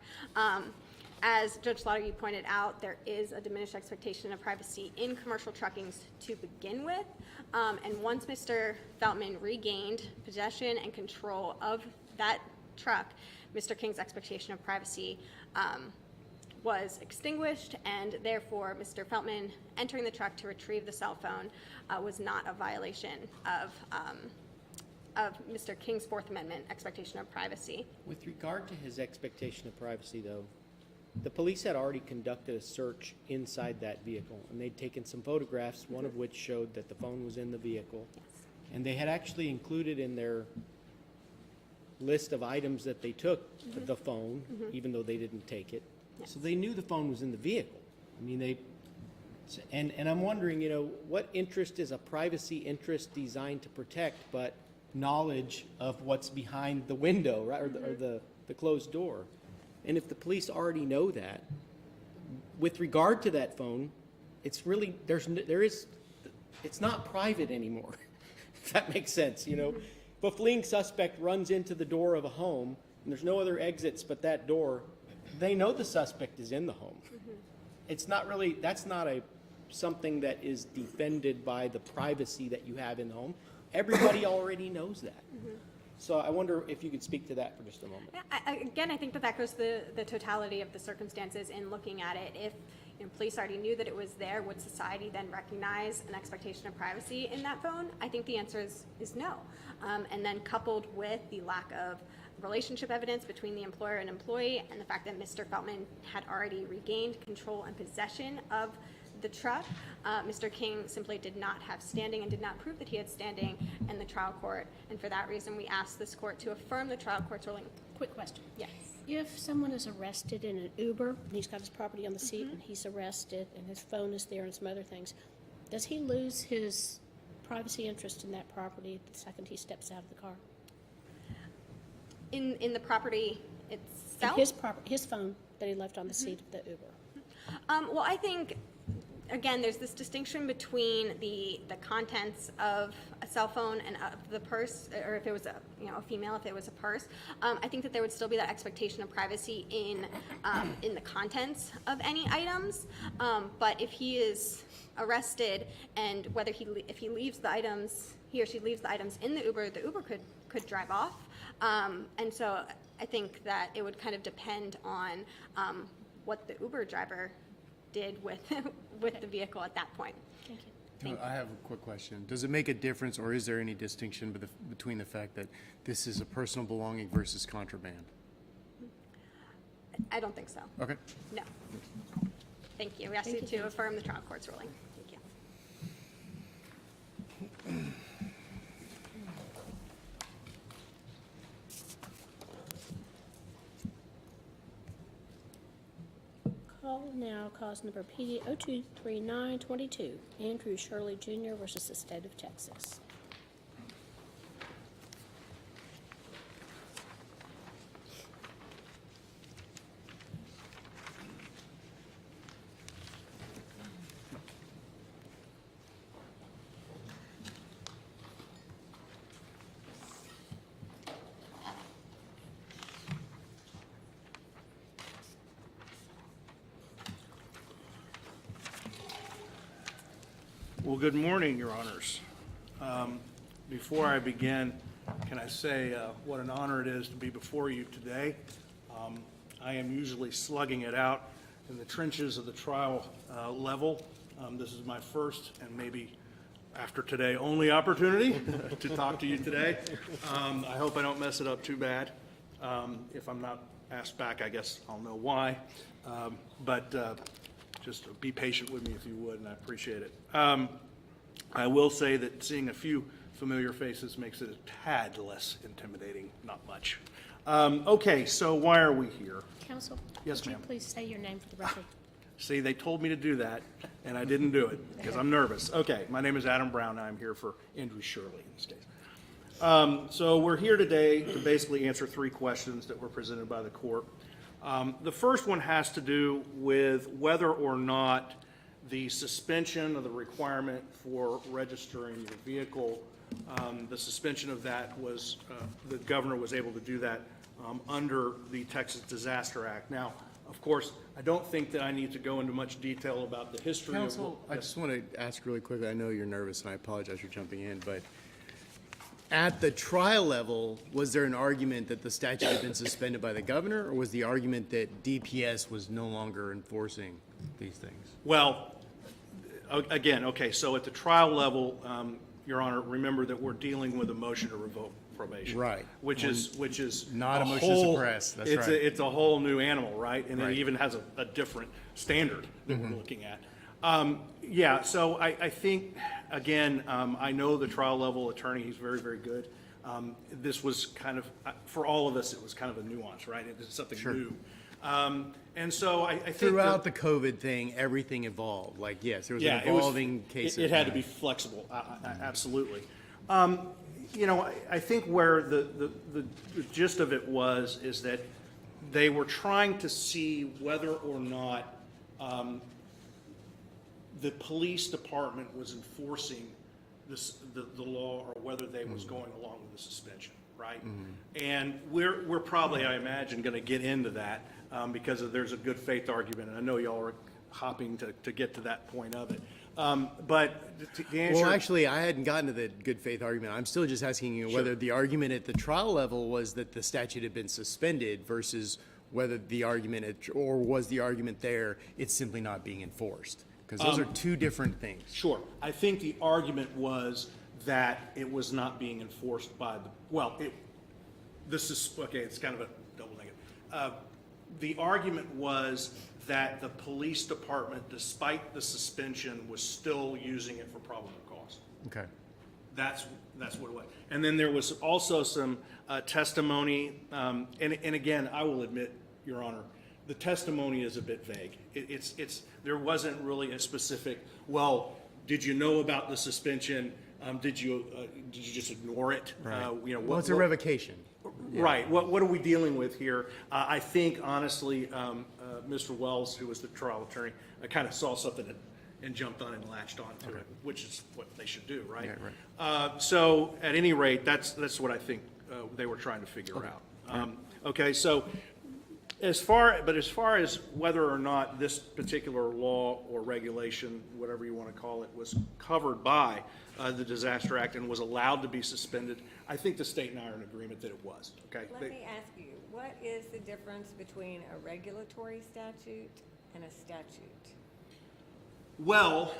Speaker 2: As Judge Slaughter, you pointed out, there is a diminished expectation of privacy in commercial truckings to begin with. And once Mr. Feltman regained possession and control of that truck, Mr. King's expectation of privacy was extinguished, and therefore Mr. Feltman entering the truck to retrieve the cell phone was not a violation of Mr. King's Fourth Amendment expectation of privacy.
Speaker 4: With regard to his expectation of privacy, though, the police had already conducted a search inside that vehicle, and they'd taken some photographs, one of which showed that the phone was in the vehicle.
Speaker 2: Yes.
Speaker 4: And they had actually included in their list of items that they took the phone, even though they didn't take it.
Speaker 2: Yes.
Speaker 4: So they knew the phone was in the vehicle. I mean, And I'm wondering, what interest is a privacy interest designed to protect, but knowledge of what's behind the window, right, or the closed door? And if the police already know that, with regard to that phone, it's really, it's not private anymore, if that makes sense, If a fleeing suspect runs into the door of a home, and there's no other exits but that door, they know the suspect is in the home. It's not really, that's not something that is defended by the privacy that you have in the home. Everybody already knows that. So I wonder if you could speak to that for just a moment.
Speaker 2: Again, I think that goes to the totality of the circumstances in looking at it. If police already knew that it was there, would society then recognize an expectation of privacy in that phone? I think the answer is no. And then coupled with the lack of relationship evidence between the employer and employee, and the fact that Mr. Feltman had already regained control and possession of the truck, Mr. King simply did not have standing and did not prove that he had standing in the trial court. And for that reason, we asked this court to affirm the trial court's ruling.
Speaker 1: Quick question.
Speaker 2: Yes.
Speaker 1: If someone is arrested in an Uber, and he's got his property on the seat, and he's arrested, and his phone is there and some other things, does he lose his privacy interest in that property the second he steps out of the car?
Speaker 2: In the property itself?
Speaker 1: His phone that he left on the seat of the Uber.
Speaker 2: Well, I think, again, there's this distinction between the contents of a cell phone and of the purse, or if it was a female, if it was a purse. I think that there would still be that expectation of privacy in the contents of any items. But if he is arrested, and whether if he leaves the items, he or she leaves the items in the Uber could drive off. And so I think that it would kind of depend on what the Uber driver did with the vehicle at that point.
Speaker 1: Thank you.
Speaker 3: I have a quick question. Does it make a difference, or is there any distinction between the fact that this is a personal belonging versus contraband?
Speaker 2: I don't think so.
Speaker 3: Okay.
Speaker 2: No. Thank you. We ask you to affirm the trial court's ruling. Thank you.
Speaker 1: Call now, cause number PD 023922, Andrew Shirley Jr. versus the State of Texas.
Speaker 10: Well, good morning, Your Honors. Before I begin, can I say what an honor it is to be before you today. I am usually slugging it out in the trenches of the trial level. This is my first and maybe after today only opportunity to talk to you today. I hope I don't mess it up too bad. If I'm not asked back, I guess I'll know why. But just be patient with me if you would, and I appreciate it. I will say that seeing a few familiar faces makes it a tad less intimidating, not much. Okay, so why are we here?
Speaker 1: Counsel?
Speaker 10: Yes,
Speaker 1: Would you
Speaker 10: ma'am.
Speaker 1: please say your name for the record?
Speaker 10: See, they told me to do that, and I didn't do it because I'm nervous. Okay, my name is Adam Brown. I'm here for Andrew Shirley in this case. So we're here today to basically answer three questions that were presented by the court. The first one has to do with whether or not the suspension of the requirement for registering your vehicle, the suspension of that was, the governor was able to do that under the Texas Disaster Act. Now, of course, I don't think that I need to go into much detail about the history of.
Speaker 3: Counsel, I just want to ask really quickly, I know you're nervous and I apologize for jumping in, but at the trial level, was there an argument that the statute had been suspended by the governor, or was the argument that DPS was no longer enforcing these things?
Speaker 10: Well, again, okay, so at the trial level, Your Honor, remember that we're dealing with a motion to revoke probation.
Speaker 3: Right.
Speaker 10: Which is.
Speaker 3: Not a motion to suppress, that's right.
Speaker 10: It's a whole new animal, right? And
Speaker 3: Right.
Speaker 10: it even has a different standard that we're looking at. Yeah, so I think, again, I know the trial level attorney, he's very, very good. This was kind of, for all of us, it was kind of a nuance, right? It was something new. And so I think
Speaker 3: Throughout the COVID thing, everything evolved. Like, yes, there was an
Speaker 10: it was-
Speaker 3: evolving case.
Speaker 10: It had to be flexible, absolutely. I think where the gist of it is that they were trying to see whether or not the police department was enforcing the law, or whether they was going along with the suspension, right? And we're probably, I imagine, going to get into that because there's a good faith argument, and I know y'all are hopping to get to that point of it. But to answer,
Speaker 3: Well, actually, I hadn't gotten to the good faith argument. I'm still just asking you whether the argument at the trial level was that the statute had been suspended versus whether the argument, or was the argument there, it's simply not being enforced. Because those are two different things.
Speaker 10: sure, I think the argument was that it was not being enforced by okay, it's kind of a double negative. The argument was that the police department, despite the suspension, was still using it for probable cause.
Speaker 3: Okay.
Speaker 10: That's what it was. And then there was also some testimony, and again, I will admit, Your Honor, the testimony is a bit vague. There wasn't really a specific, well, did you know about the suspension? Did you just ignore it?
Speaker 3: Right.
Speaker 10: Well,
Speaker 3: It's a revocation.
Speaker 10: Right. What are we dealing with here? I think, honestly, Mr. Wells, who was the trial attorney, kind of saw something and jumped on and latched onto it, which is what they should do, right?
Speaker 3: Yeah, right.
Speaker 10: So, at any rate, that's what I think they were trying to figure out. Okay, so as far as whether or not this particular law or regulation, whatever you want to call it, was covered by the Disaster Act and was allowed to be suspended, I think the state and I are in agreement that it was, okay?
Speaker 9: Let me ask you, what is the difference between a regulatory statute and a statute?
Speaker 10: Well,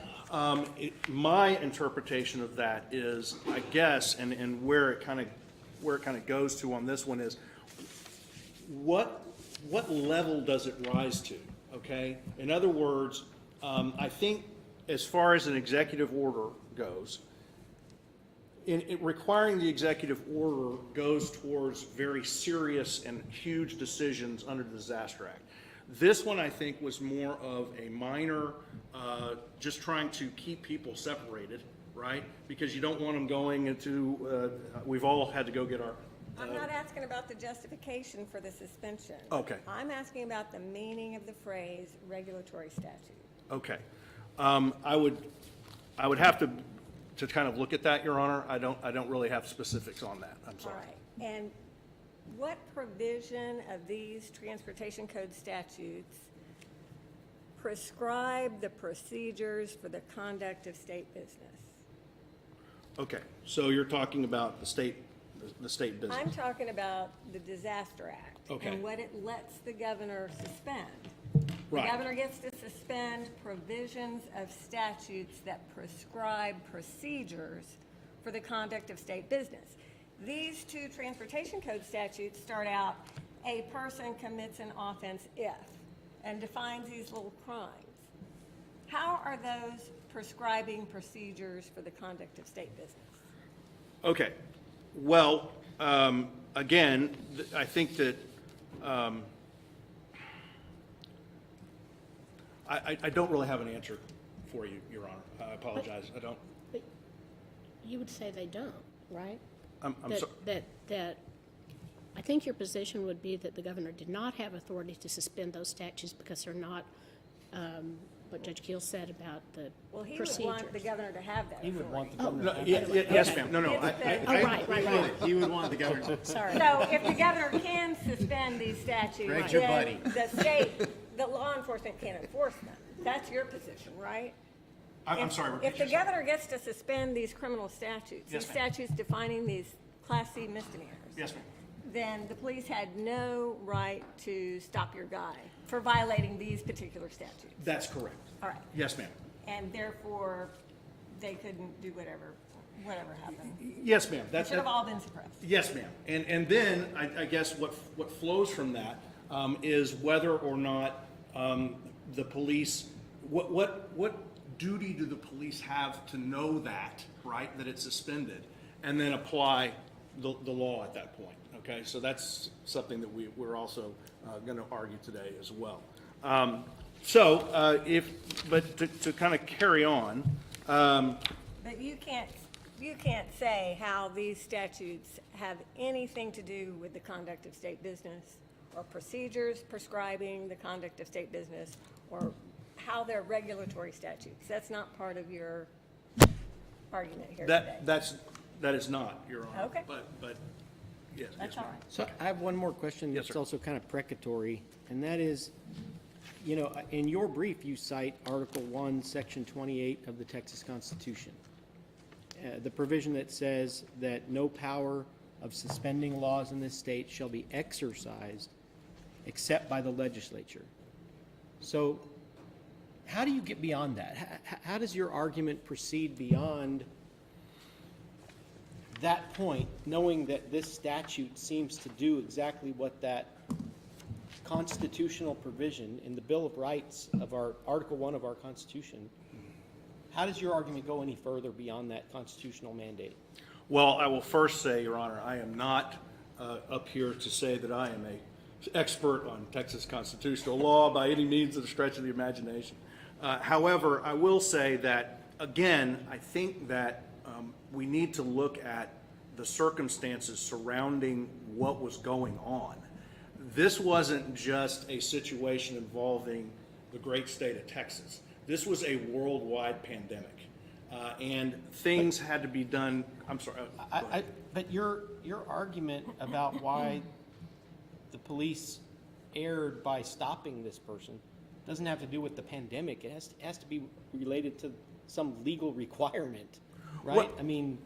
Speaker 10: my interpretation of that is, I guess, and where it kind of goes to on this one is, what level does it rise to? Okay, in other words, I think as far as an executive order goes, requiring the executive order goes towards very serious and huge decisions under the Disaster Act. This one, I think, was more of a minor, just trying to keep people separated, right? Because you don't want them going into, we've all had to go get our.
Speaker 9: I'm not asking about the justification for the suspension.
Speaker 10: Okay.
Speaker 9: I'm asking about the meaning of the phrase regulatory statute.
Speaker 10: Okay. I would have to kind of look at that, Your Honor. I don't really have specifics on that. I'm
Speaker 9: All
Speaker 10: sorry.
Speaker 9: right. And what provision of these transportation code statutes prescribe the procedures for the conduct of state business?
Speaker 10: Okay. So you're talking about the state business.
Speaker 9: I'm talking about the Disaster Act.
Speaker 10: Okay.
Speaker 9: And what it lets the governor suspend.
Speaker 10: Right.
Speaker 9: The governor gets to suspend provisions of statutes that prescribe procedures for the conduct of state business. These two transportation code statutes start out, a person commits an offense if, and defines these little crimes. How are those prescribing procedures for the conduct of state business?
Speaker 10: Okay. Well, again, I think that I don't really have an answer for you, Your Honor. I apologize. I don't.
Speaker 1: But you would say they don't, right?
Speaker 10: I'm sorry.
Speaker 1: That I think your position would be that the governor did not have authority to suspend those statutes because they're not, what Judge Keel said about the
Speaker 9: Well, he would
Speaker 1: procedures.
Speaker 9: want the governor to have that
Speaker 4: He would want
Speaker 9: authority.
Speaker 4: the
Speaker 10: No,
Speaker 4: governor.
Speaker 10: yes, ma'am. No.
Speaker 1: Oh, right.
Speaker 3: He would want the governor.
Speaker 1: Sorry.
Speaker 9: So if the governor can suspend these statutes,
Speaker 3: Greg's your
Speaker 9: then
Speaker 3: buddy.
Speaker 9: the state, the law enforcement can't enforce them. That's your position, right?
Speaker 10: I'm sorry. repeat
Speaker 9: If the
Speaker 10: yourself.
Speaker 9: governor gets to suspend these criminal statutes,
Speaker 10: Yes,
Speaker 9: these
Speaker 10: ma'am.
Speaker 9: statutes defining these Class C misdemeanors,
Speaker 10: Yes, ma'am.
Speaker 9: then the police had no right to stop your guy for violating these particular statutes.
Speaker 10: That's correct.
Speaker 9: All right.
Speaker 10: Yes, ma'am.
Speaker 9: And therefore, they couldn't do whatever happened.
Speaker 10: Yes, ma'am.
Speaker 9: It should have all been suppressed.
Speaker 10: Yes, ma'am. And then I guess what flows from that is whether or not the police, what duty do the police have to know that, right, that it's suspended, and then apply the law at that point, okay? So that's something that we're also going to argue today as well. But to kind of carry on,
Speaker 9: But you can't say how these statutes have anything to do with the conduct of state business or procedures prescribing the conduct of state business or how they're regulatory statutes. That's not part of your argument here today.
Speaker 10: that is not, Your Honor.
Speaker 9: Okay.
Speaker 10: But, yes.
Speaker 9: That's
Speaker 10: yes,
Speaker 9: all
Speaker 10: ma'am.
Speaker 9: right.
Speaker 4: So I have one more question
Speaker 10: Yes,
Speaker 4: that's
Speaker 10: sir.
Speaker 4: also kind of precatory, and that is, you know, in your brief, you cite Article 1, Section 28 of the Texas Constitution. The provision that says that no power of suspending laws in this state shall be exercised except by the legislature. So how do you get beyond that? How does your argument proceed beyond that point, knowing that this statute seems to do exactly what that constitutional provision in the Bill of Rights of our Article 1 of our Constitution, how does your argument go any further beyond that constitutional mandate?
Speaker 10: Well, I will first say, Your Honor, I am not up here to say that I am an expert on Texas constitutional law by any means of the stretch of the imagination. However, I will say that, again, I think that we need to look at the circumstances surrounding what was going on. This wasn't just a situation involving the great state of Texas. This was a worldwide pandemic. And things had to be done, I'm sorry. Go ahead.
Speaker 4: But your argument about why the police erred by stopping this person doesn't have to do with the pandemic. It has to be related to some legal requirement, right?
Speaker 10: Well-
Speaker 4: I mean,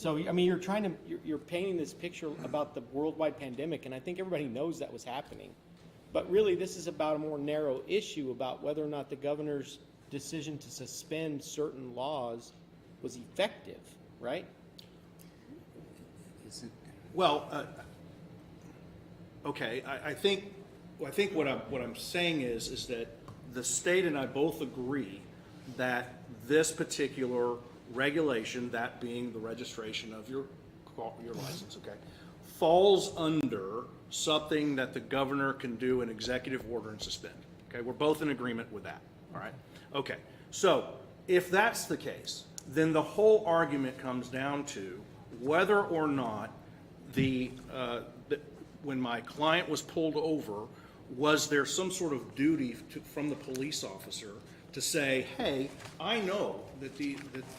Speaker 4: you're painting this picture about the worldwide pandemic, and I think everybody knows that was happening. But really, this is about a more narrow issue about whether or not the governor's decision to suspend certain laws was effective, right?
Speaker 10: Well, okay, I think what I'm saying is that the state and I both agree that this particular regulation, that being the registration of your license, okay, falls under something that the governor can do an executive order and suspend. Okay, we're both in agreement with that, all right? Okay, so if that's the case, then the whole argument comes down to whether or not when my client was pulled over, was there some sort of duty from the police officer to say, hey, I know that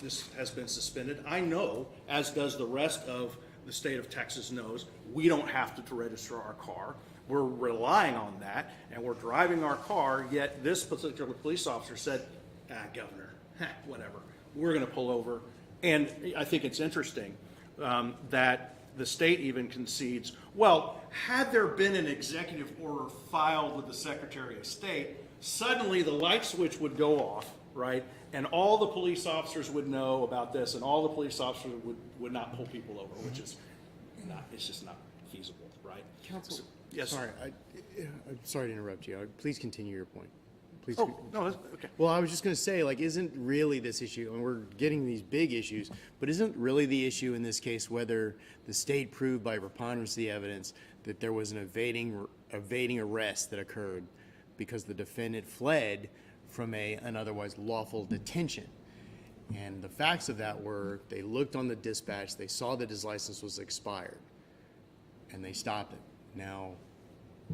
Speaker 10: this has been suspended. I know, as does the rest of the state of Texas knows, we don't have to register our car. We're relying on that, and we're driving our car, yet this particular police officer said, Governor, whatever, we're going to pull over. And I think it's interesting that the state even concedes, well, had there been an executive order filed with the Secretary of State, suddenly the light switch would go off, right? And all the police officers would know about this, and all the police officers would not pull people over, which is not, it's just not feasible, right?
Speaker 3: Counsel,
Speaker 10: Yes.
Speaker 3: sorry, I'm sorry to interrupt you. Please continue your point. Please.
Speaker 10: Oh, no, that's, okay.
Speaker 3: Well, I was just going to say, like, isn't really this issue, and we're getting these big issues, but isn't really the issue in this case whether the state proved by preponderance of the evidence that there was an evading arrest that occurred because the defendant fled from an otherwise lawful detention? And the facts of that were, they looked on the dispatch, they saw that his license was expired, and they stopped it. Now,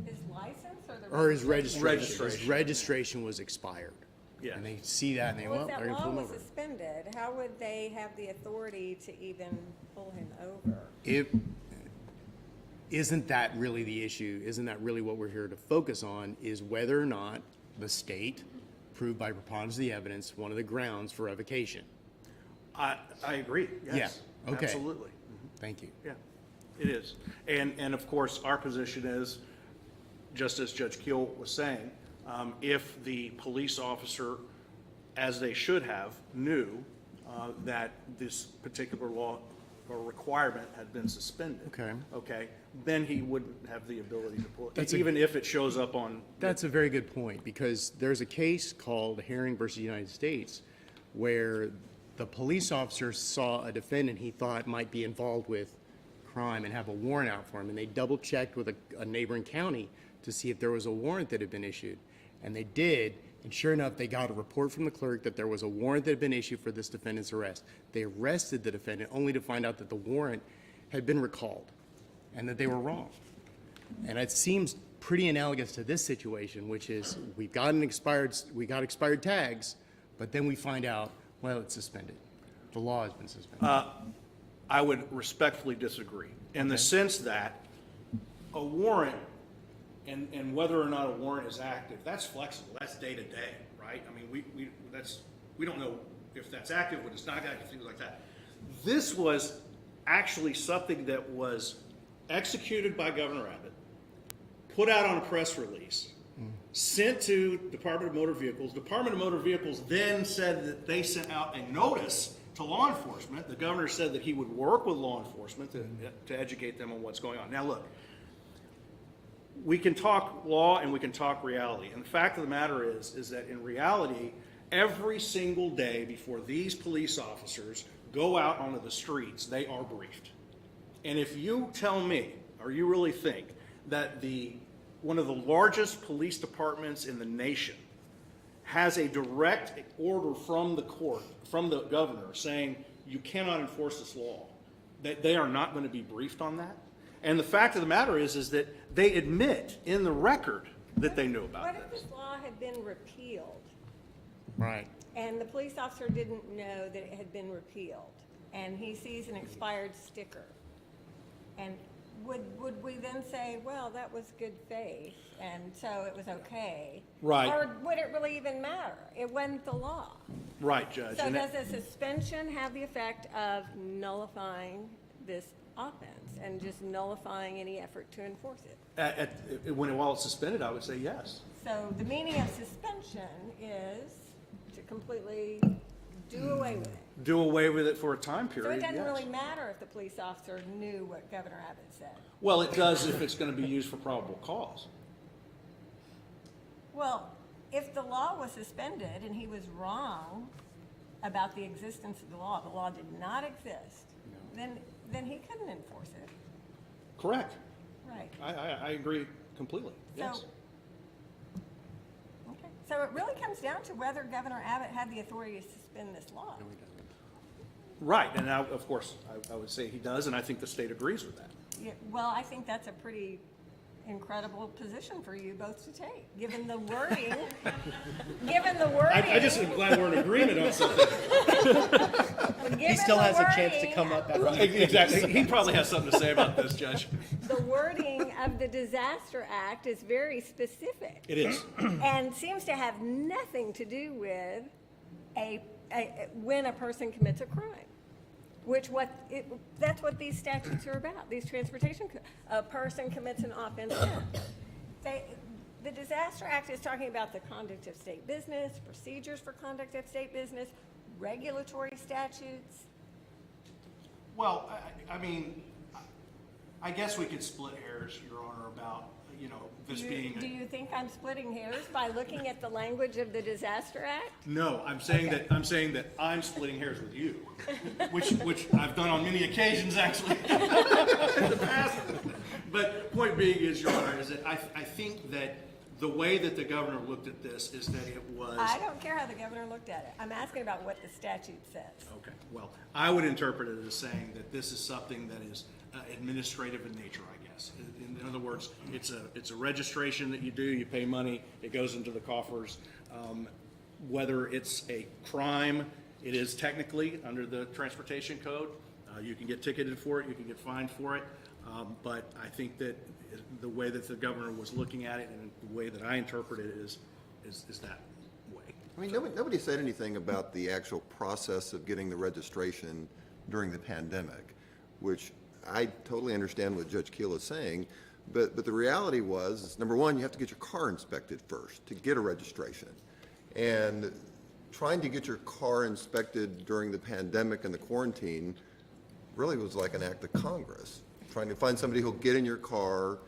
Speaker 9: His license or the?
Speaker 3: or his registration. His
Speaker 10: Registration.
Speaker 3: registration was expired.
Speaker 10: Yeah.
Speaker 3: And they see that and they,
Speaker 9: Well,
Speaker 3: well,
Speaker 9: if
Speaker 3: they're
Speaker 9: that
Speaker 3: going to
Speaker 9: law
Speaker 3: pull him
Speaker 9: was
Speaker 3: over.
Speaker 9: suspended, how would they have the authority to even pull him over?
Speaker 3: Isn't that really the issue? Isn't that really what we're here to focus on, is whether or not the state proved by preponderance of the evidence one of the grounds for revocation?
Speaker 10: I agree, yes.
Speaker 3: Yeah, okay.
Speaker 10: Absolutely.
Speaker 3: Thank you.
Speaker 10: Yeah, it is. And of course, our position is, just as Judge Keel was saying, if the police officer, as they should have, knew that this particular law or requirement had been suspended. Okay, then he wouldn't have the ability to pull it, even if it shows up on.
Speaker 3: That's a very good point, because there's a case called Herring versus United States where the police officer saw a defendant he thought might be involved with crime and have a warrant out for him. And they double checked with a neighboring county to see if there was a warrant that had been issued. And they did, and sure enough, they got a report from the clerk that there was a warrant that had been issued for this defendant's arrest. They arrested the defendant only to find out that the warrant had been recalled and that they were wrong. And it seems pretty analogous to this situation, which is we got expired tags, but then we find out, well, it's suspended. The law has been suspended.
Speaker 10: I would respectfully disagree in the sense that a warrant and whether or not a warrant is active, that's flexible. That's day to day, right? I mean, we don't know if that's active, when it's not active, things like that. This was actually something that was executed by Governor Abbott, put out on a press release, sent to Department of Motor Vehicles. Department of Motor Vehicles then said that they sent out a notice to law enforcement. The governor said that he would work with law enforcement to educate them on what's going on. Now, look, we can talk law and we can talk reality. And the fact of the matter is that in reality, every single day before these police officers go out onto the streets, they are briefed. And if you tell me, or you really think, that one of the largest police departments in the nation has a direct order from the court, from the governor, saying you cannot enforce this law, that they are not going to be briefed on that. And the fact of the matter is that they admit in the record that they knew about
Speaker 9: What if
Speaker 10: this.
Speaker 9: this law had been repealed
Speaker 3: Right.
Speaker 9: and the police officer didn't know that it had been repealed and he sees an expired sticker? And would we then say, well, that was good faith and so it was okay?
Speaker 10: Right.
Speaker 9: Or would it really even matter? It wasn't the law.
Speaker 10: Right, Judge.
Speaker 9: So
Speaker 10: And
Speaker 9: does
Speaker 10: that-
Speaker 9: a suspension have the effect of nullifying this offense and just nullifying any effort to enforce it?
Speaker 10: while it's suspended, I would say yes.
Speaker 9: So the meaning of suspension is to completely do away with it.
Speaker 10: Do away with it for a time
Speaker 9: So
Speaker 10: period,
Speaker 9: it doesn't
Speaker 10: yes.
Speaker 9: really matter if the police officer knew what Governor Abbott said.
Speaker 10: Well, it does if it's going to be used for probable cause.
Speaker 9: Well, if the law was suspended and he was wrong about the existence of the law did not exist, then he couldn't enforce it.
Speaker 10: Correct.
Speaker 9: Right.
Speaker 10: I agree completely, yes.
Speaker 9: Okay. So it really comes down to whether Governor Abbott had the authority to suspend this law.
Speaker 10: Right, and now, of course, I would say he does, and I think the state agrees with that.
Speaker 9: Yeah, well, I think that's a pretty incredible position for you both to take, given the wording.
Speaker 10: I just am glad we're in agreement on something.
Speaker 4: He still has a chance to come up after.
Speaker 10: Exactly. He probably has something to say about this, Judge.
Speaker 9: The wording of the Disaster Act is very specific.
Speaker 10: It is.
Speaker 9: And seems to have nothing to do with when a person commits a crime. That's what these statutes are about, these transportation, a person commits an offense then. The Disaster Act is talking about the conduct of state business, procedures for conduct of state business, regulatory statutes.
Speaker 10: Well, I mean, I guess we could split hairs, Your Honor, about, this being.
Speaker 9: Do you think I'm splitting hairs by looking at the language of the Disaster Act?
Speaker 10: No, I'm saying
Speaker 9: Okay.
Speaker 10: that I'm splitting hairs with you, which I've done on many occasions, actually, in the past. But point being is, Your Honor, is that I think that the way that the governor looked at this is that it was.
Speaker 9: I don't care how the governor looked at it. I'm asking about what the statute says.
Speaker 10: Okay, well, I would interpret it as saying that this is something that is administrative in nature, I guess. In other words, it's a registration that you do, you pay money, it goes into the coffers. Whether it's a crime, it is technically under the transportation code. You can get ticketed for it, you can get fined for it. But I think that the way that the governor was looking at it and the way that I interpret it is that way.
Speaker 5: I mean, nobody said anything about the actual process of getting the registration during the pandemic, which I totally understand what Judge Keel is saying, but the reality was, number one, you have to get your car inspected first to get a registration. And trying to get your car inspected during the pandemic and the quarantine really was like an act of Congress, trying to find somebody who'll get in your car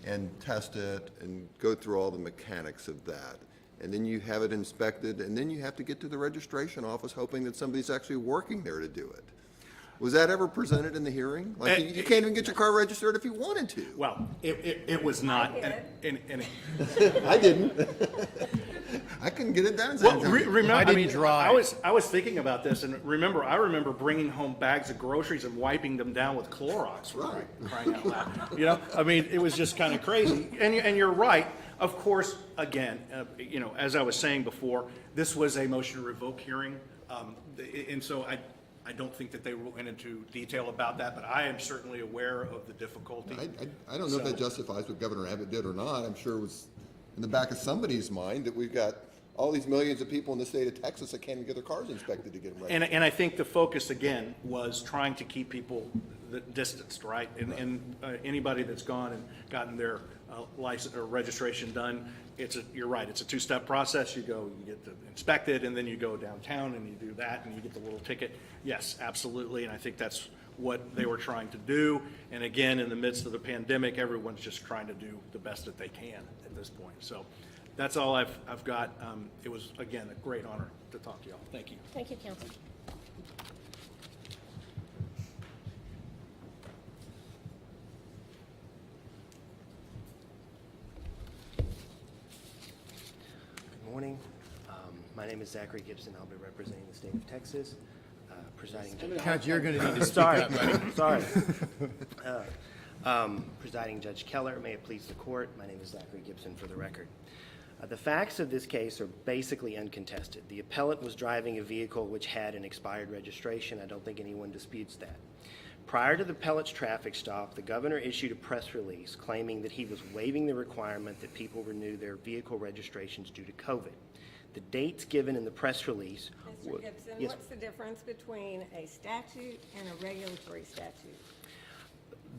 Speaker 5: and test it and go through all the mechanics of that. And then you have it inspected, and then you have to get to the registration office hoping that somebody's actually working there to do it. Was that ever presented in the hearing? Like, you can't even get your car registered if you wanted to.
Speaker 10: Well, it was not.
Speaker 5: I didn't. I couldn't get it done in
Speaker 10: Well,
Speaker 5: San Antonio.
Speaker 10: remember,
Speaker 3: I didn't drive.
Speaker 10: I was thinking about this, and I remember bringing home bags of groceries and wiping them down with Clorox, for crying out loud. You know, I mean, it was just kind of crazy. And you're right. Of course, again, you know, as I was saying before, this was a motion to revoke hearing, and so I don't think that they went into detail about that, but I am certainly aware of the difficulty.
Speaker 5: I don't know if that justifies what Governor Abbott did or not. I'm sure it was in the back of somebody's mind that we've got all these millions of people in the state of Texas that can't even get their cars inspected to get them registered.
Speaker 10: And I think the focus, again, was trying to keep people distanced, right? And anybody that's gone and gotten their license or registration done, you're right, it's a two-step process. You get inspected, and then you go downtown and you do that, and you get the little ticket. Yes, absolutely, and I think that's what they were trying to do. And again, in the midst of the pandemic, everyone's just trying to do the best that they can at this point. So that's all I've got. It was, again, a great honor to talk to y'all. Thank you.
Speaker 1: Thank you, counsel.
Speaker 11: Good morning. My name is Zachary Gibson. I'll be representing the state of Texas, presiding judge.
Speaker 3: Count, you're going to need to speak
Speaker 11: Sorry,
Speaker 3: up, buddy.
Speaker 11: sorry. Presiding Judge Keller, may it please the court. My name is Zachary Gibson for the record. The facts of this case are basically uncontested. The appellant was driving a vehicle which had an expired registration. I don't think anyone disputes that. Prior to the appellant's traffic stop, the governor issued a press release claiming that he was waiving the requirement that people renew their vehicle registrations due to COVID. The dates given in the press release
Speaker 9: Mr. Gibson,
Speaker 11: Yes.
Speaker 9: what's the difference between a statute and a regulatory statute?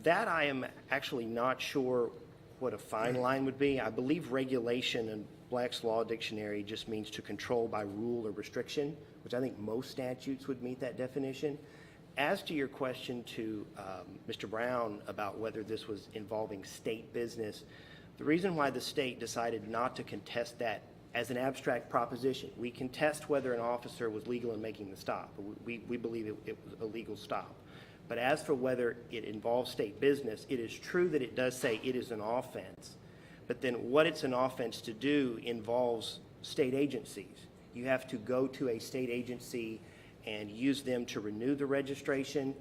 Speaker 11: That I am actually not sure what a fine line would be. I believe regulation in Black's Law Dictionary just means to control by rule or restriction, which I think most statutes would meet that definition. As to your question to Mr. Brown about whether this was involving state business, the reason why the state decided not to contest that as an abstract proposition, we contest whether an officer was legal in making the stop. We believe it was a legal stop. But as for whether it involves state business, it is true that it does say it is an offense. But then what it's an offense to do involves state agencies. You have to go to a state agency and use them to renew the registration.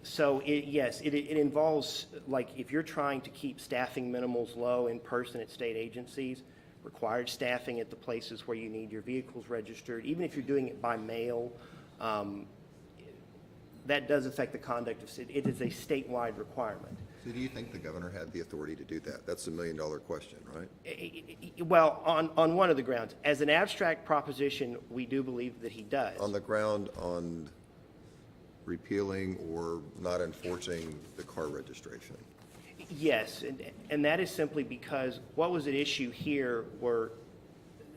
Speaker 11: So yes, it involves, like, if you're trying to keep staffing minimals low in person at state agencies, required staffing at the places where you need your vehicles registered, even if you're doing it by mail, that does affect the conduct of city. It is a statewide requirement.
Speaker 5: So do you think the governor had the authority to do that? That's the million-dollar question, right?
Speaker 11: Well, on one of the grounds, as an abstract proposition, we do believe that he does.
Speaker 5: On the ground on repealing or not enforcing the car registration?
Speaker 11: Yes, and that is simply because what was at issue here were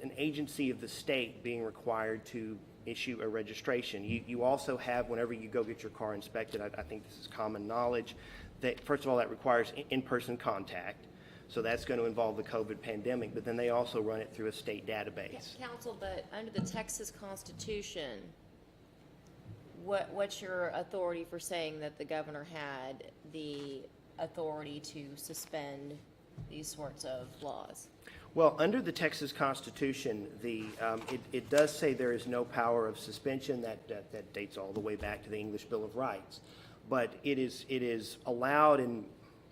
Speaker 11: an agency of the state being required to issue a registration. You also have, whenever you go get your car inspected, I think this is common knowledge, that first of all, that requires in-person contact. So that's going to involve the COVID pandemic, but then they also run it through a state database.
Speaker 8: Counsel, but under the Texas Constitution, what's your authority for saying that the governor had the authority to suspend these sorts of laws?
Speaker 11: Well, under the Texas Constitution, it does say there is no power of suspension. That dates all the way back to the English Bill of Rights. But it is allowed in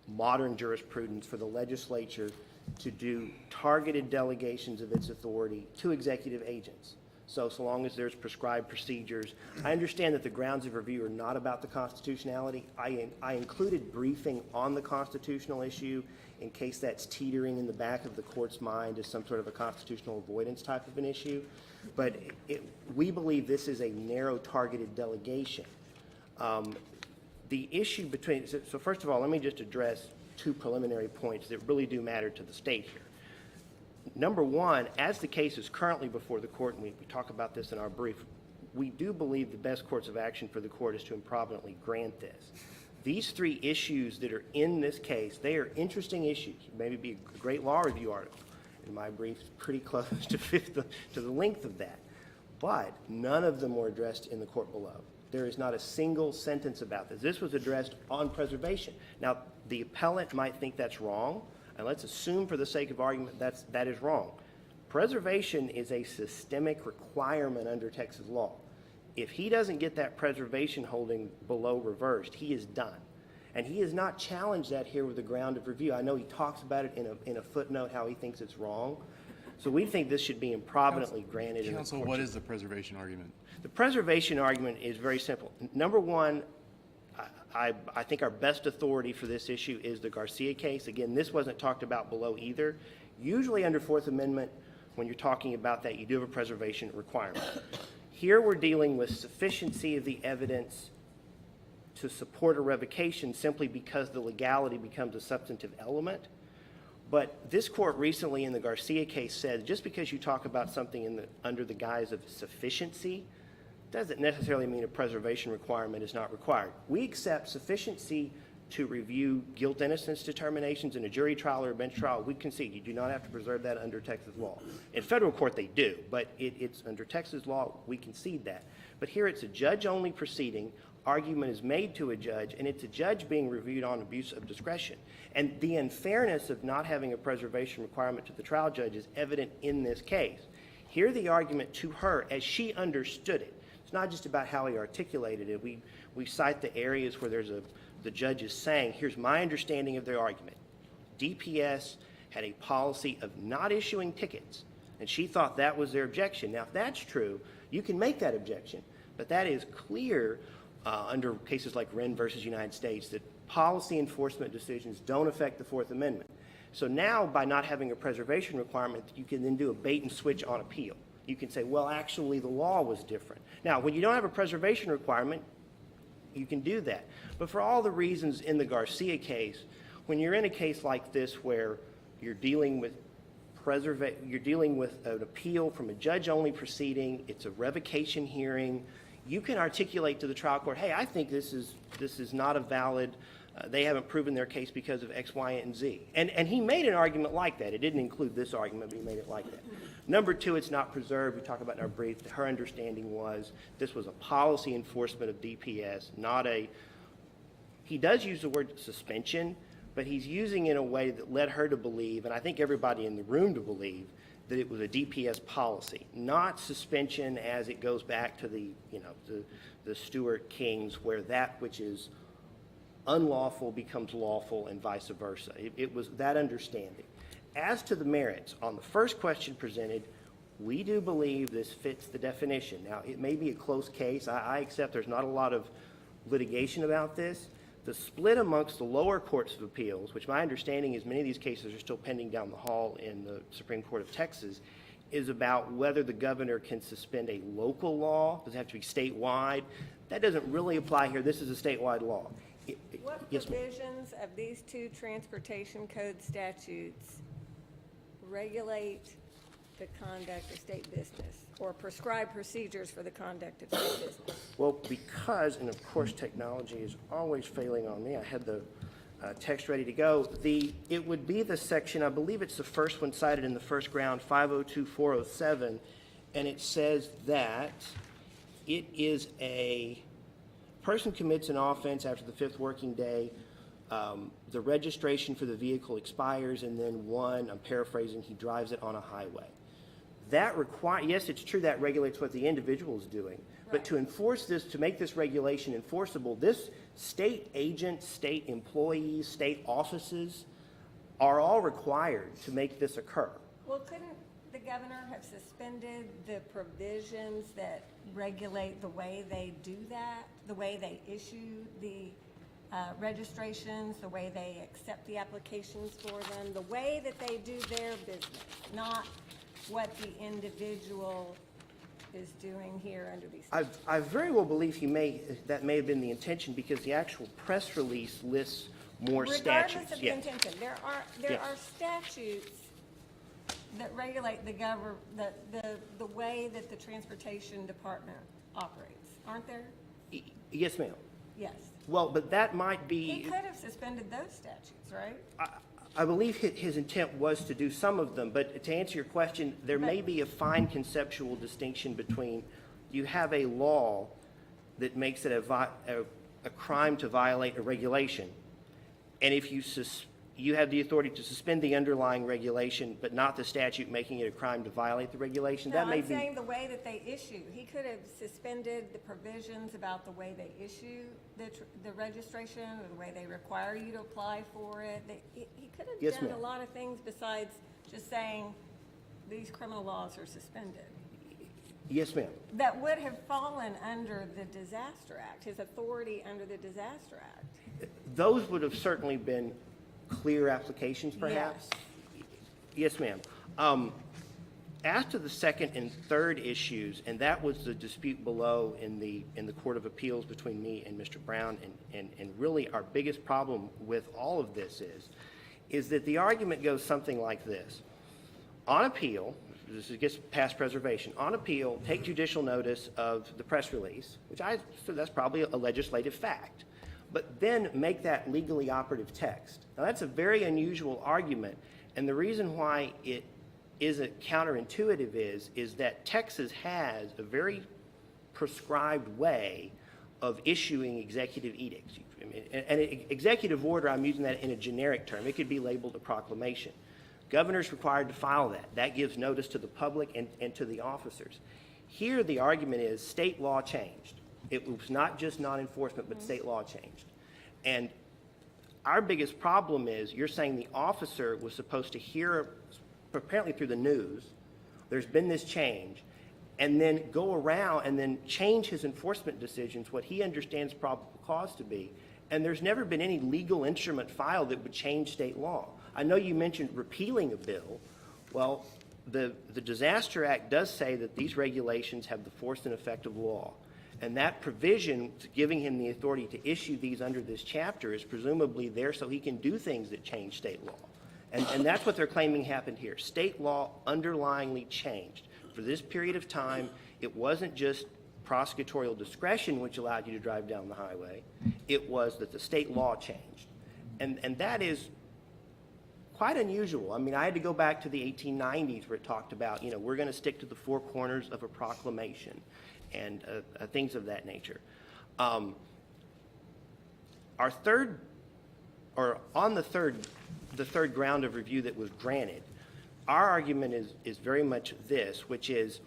Speaker 11: modern jurisprudence for the legislature to do targeted delegations of its authority to executive agents. So long as there's prescribed procedures. I understand that the grounds of review are not about the constitutionality. I included briefing on the constitutional issue in case that's teetering in the back of the court's mind as some sort of a constitutional avoidance type of an issue. But we believe this is a narrow targeted delegation. The issue between, so first of all, let me just address two preliminary points that really do matter to the state here. Number one, as the case is currently before the court, and we talk about this in our brief, we do believe the best course of action for the court is to improvidently grant this. These three issues that are in this case, they are interesting issues. Maybe be a great law review article. In my brief, it's pretty close to the length of that. But none of them were addressed in the court below. There is not a single sentence about this. This was addressed on preservation. Now, the appellant might think that's wrong, and let's assume for the sake of argument that is wrong. Preservation is a systemic requirement under Texas law. If he doesn't get that preservation holding below reversed, he is done. And he has not challenged that here with the ground of review. I know he talks about it in a footnote, how he thinks it's wrong. So we think this should be improvidently granted. in the
Speaker 3: Counsel,
Speaker 11: courts.
Speaker 3: what is the preservation argument?
Speaker 11: The preservation argument is very simple. Number one, I think our best authority for this issue is the Garcia case. Again, this wasn't talked about below either. Usually under Fourth Amendment, when you're talking about that, you do have a preservation requirement. Here we're dealing with sufficiency of the evidence to support a revocation simply because the legality becomes a substantive element. But this court recently in the Garcia case said just because you talk about something under the guise of sufficiency doesn't necessarily mean a preservation requirement is not required. We accept sufficiency to review guilt innocence determinations in a jury trial or a bench trial. We concede you do not have to preserve that under Texas law. In federal court they do, but it's under Texas law, we concede that. But here it's a judge-only proceeding. Argument is made to a judge, and it's a judge being reviewed on abuse of discretion. And the unfairness of not having a preservation requirement to the trial judge is evident in this case. Here the argument to her, as she understood it, it's not just about how he articulated it. We cite the areas where the judge is saying, here's my understanding of their argument. DPS had a policy of not issuing tickets, and she thought that was their objection. Now, if that's true, you can make that objection, but that is clear under cases like Wren versus United States that policy enforcement decisions don't affect the Fourth Amendment. So now, by not having a preservation requirement, you can then do a bait and switch on appeal. You can say, well, actually, the law was different. Now, when you don't have a preservation requirement, you can do that. But for all the reasons in the Garcia case, when you're in a case like this where you're dealing with an appeal from a judge-only proceeding, it's a revocation hearing, you can articulate to the trial court, hey, I think this is not a valid, they haven't proven their case because of X, Y, and Z. And he made an argument like that. It didn't include this argument, but he made it like that. Number two, it's not preserved. We talk about in our brief that her understanding was this was a policy enforcement of DPS, not a, he does use the word suspension, but he's using it in a way that led her to believe, and I think everybody in the room to believe, that it was a DPS policy, not suspension as it goes back to the Stuart Kings, where that which is unlawful becomes lawful and vice versa. It was that understanding. As to the merits, on the first question presented, we do believe this fits the definition. Now, it may be a close case. I accept there's not a lot of litigation about this. The split amongst the lower courts of appeals, which my understanding is many of these cases are still pending down the hall in the Supreme Court of Texas, is about whether the governor can suspend a local law. Does it have to be statewide? That doesn't really apply here. This is a statewide law.
Speaker 9: What
Speaker 11: Yes, ma'am.
Speaker 9: provisions of these two transportation code statutes regulate the conduct of state business or prescribe procedures for the conduct of state business?
Speaker 11: Well, because, and of course technology is always failing on me, I had the text ready to go. It would be the section, I believe it's the first one cited in the first ground, 502407, and it says that it is a person commits an offense after the 5th working day, the registration for the vehicle expires, and then one, I'm paraphrasing, he drives it on a highway. That yes, it's true that regulates what the individual is doing, but to enforce this, to make this regulation enforceable, this state agents, state employees, state offices are all required to make this occur.
Speaker 9: Well, couldn't the governor have suspended the provisions that regulate the way they do that, the way they issue the registrations, the way they accept the applications for them, the way that they do their business, not what the individual is doing here under these.
Speaker 11: I very well believe that may have been the intention, because the actual press release lists more statutes.
Speaker 9: Regardless of the intention, there are statutes that regulate the way that the transportation department operates, aren't there?
Speaker 11: Yes, ma'am.
Speaker 9: Yes.
Speaker 11: Well, but that might be.
Speaker 9: He could have suspended those statutes, right?
Speaker 11: I believe his intent was to do some of them, but to answer your question, there may be a fine conceptual distinction between you have a law that makes it a crime to violate a regulation. And if you have the authority to suspend the underlying regulation, but not the statute making it a crime to violate the regulation,
Speaker 9: No,
Speaker 11: that may
Speaker 9: I'm
Speaker 11: be.
Speaker 9: saying the way that they issue. He could have suspended the provisions about the way they issue the registration or the way they require you to apply for it. He could have
Speaker 11: Yes,
Speaker 9: done a
Speaker 11: ma'am.
Speaker 9: lot of things besides just saying these criminal laws are suspended.
Speaker 11: Yes, ma'am.
Speaker 9: That would have fallen under the Disaster Act, his authority under the Disaster Act.
Speaker 11: Those would have certainly been clear applications, perhaps? Yes, ma'am. As to the second and third issues, and that was the dispute below in the Court of Appeals between me and Mr. Brown, and really our biggest problem with all of this is that the argument goes something like this. On appeal, this gets past preservation, on appeal, take judicial notice of the press release, so that's probably a legislative fact, but then make that legally operative text. Now, that's a very unusual argument, and the reason why it isn't counterintuitive is that Texas has a very prescribed way of issuing executive edicts. An executive order, I'm using that in a generic term. It could be labeled a proclamation. Governor's required to file that. That gives notice to the public and to the officers. Here, the argument is state law changed. It was not just non-enforcement, but state law changed. And our biggest problem is you're saying the officer was supposed to hear, apparently through the news, there's been this change, and then go around and then change his enforcement decisions, what he understands probable cause to be, and there's never been any legal instrument filed that would change state law. I know you mentioned repealing a bill. Well, the Disaster Act does say that these regulations have the force and effect of law. And that provision giving him the authority to issue these under this chapter is presumably there so he can do things that change state law. And that's what they're claiming happened here. State law underlyingly changed. For this period of time, it wasn't just prosecutorial discretion which allowed you to drive down the highway. It was that the state law changed. And that is quite unusual. I mean, I had to go back to the 1890s where it talked about, we're going to stick to the four corners of a proclamation and things of that nature. On the third ground of review that was granted, our argument is very much this, which is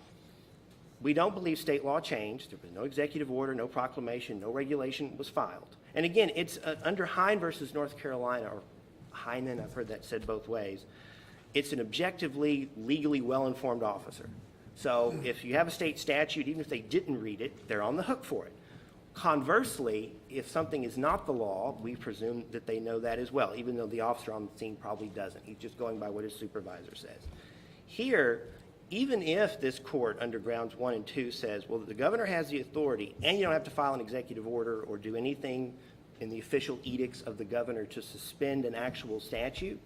Speaker 11: we don't believe state law changed. There was no executive order, no proclamation, no regulation was filed. And again, it's under Hine versus North Carolina, or Heinen, I've heard that said both ways. It's an objectively, legally well-informed officer. So if you have a state statute, even if they didn't read it, they're on the hook for it. Conversely, if something is not the law, we presume that they know that as well, even though the officer on the scene probably doesn't. He's just going by what his supervisor says. Here, even if this court under grounds 1 and 2 says, well, the governor has the authority and you don't have to file an executive order or do anything in the official edicts of the governor to suspend an actual statute,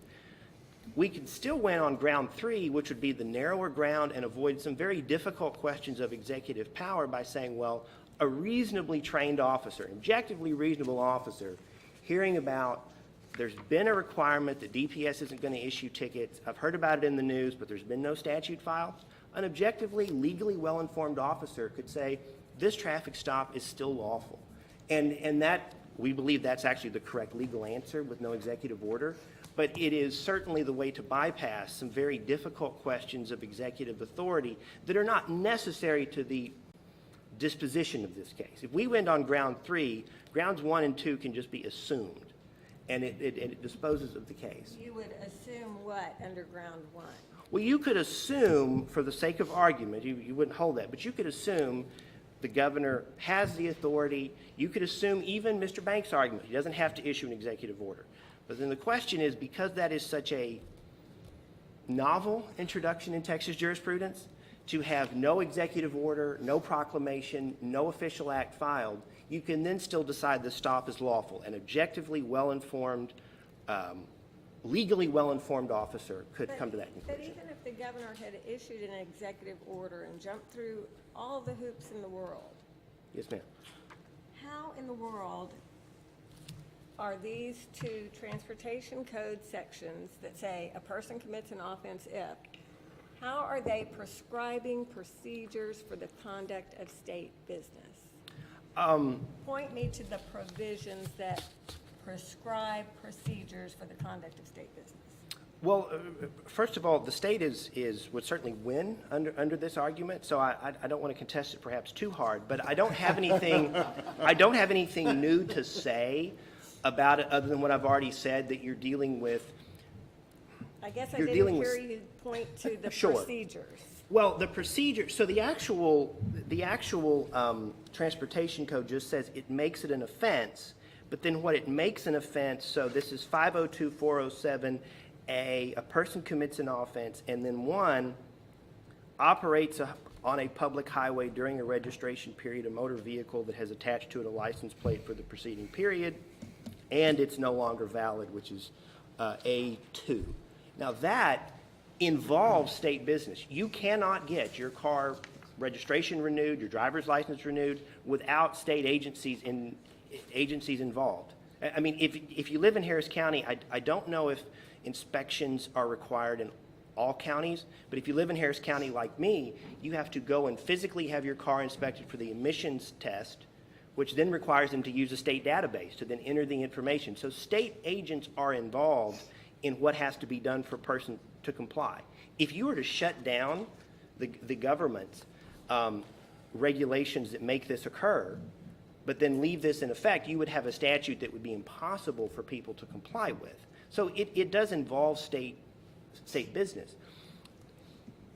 Speaker 11: we can still win on ground 3, which would be the narrower ground, and avoid some very difficult questions of executive power by saying, well, a reasonably trained officer, objectively reasonable officer, hearing about there's been a requirement that DPS isn't going to issue tickets. I've heard about it in the news, but there's been no statute filed. An objectively, legally well-informed officer could say, this traffic stop is still lawful. And that, we believe that's actually the correct legal answer with no executive order. But it is certainly the way to bypass some very difficult questions of executive authority that are not necessary to the disposition of this case. If we went on ground 3, grounds 1 and 2 can just be assumed, and it disposes of the case.
Speaker 9: You would assume what under ground 1?
Speaker 11: Well, you could assume, for the sake of argument, you wouldn't hold that, but you could assume the governor has the authority. You could assume even Mr. Banks' argument. He doesn't have to issue an executive order. But then the question is, because that is such a novel introduction in Texas jurisprudence, to have no executive order, no proclamation, no official act filed, you can then still decide the stop is lawful. An objectively well-informed, legally well-informed officer could come to that conclusion.
Speaker 9: But even if the governor had issued an executive order and jumped through all the hoops in the world,
Speaker 11: Yes, ma'am.
Speaker 9: how in the world are these two transportation code sections that say a person commits an offense if, how are they prescribing procedures for the conduct of state business? Point me to the provisions that prescribe procedures for the conduct of state business.
Speaker 11: Well, first of all, the state would certainly win under this argument, so I don't want to contest it perhaps too hard, but I don't have anything, I don't have anything new to say about it other than what I've already said, that you're dealing with.
Speaker 9: I guess I
Speaker 11: You're
Speaker 9: didn't
Speaker 11: dealing
Speaker 9: hear
Speaker 11: with-
Speaker 9: you point to the
Speaker 11: Sure.
Speaker 9: procedures.
Speaker 11: Well, the procedure, so the actual transportation code just says it makes it an offense, but then what it makes an offense, so this is 502-407A, a person commits an offense, and then one, operates on a public highway during a registration period, a motor vehicle that has attached to it a license plate for the preceding period, and it's no longer valid, which is A2. Now that involves state business. You cannot get your car registration renewed, your driver's license renewed, without state agencies involved. I mean, if you live in Harris County, I don't know if inspections are required in all counties, but if you live in Harris County like me, you have to go and physically have your car inspected for the emissions test, which then requires them to use a state database to then enter the information. So state agents are involved in what has to be done for a person to comply. If you were to shut down the government's regulations that make this occur, but then leave this in effect, you would have a statute that would be impossible for people to comply with. So it does involve state business.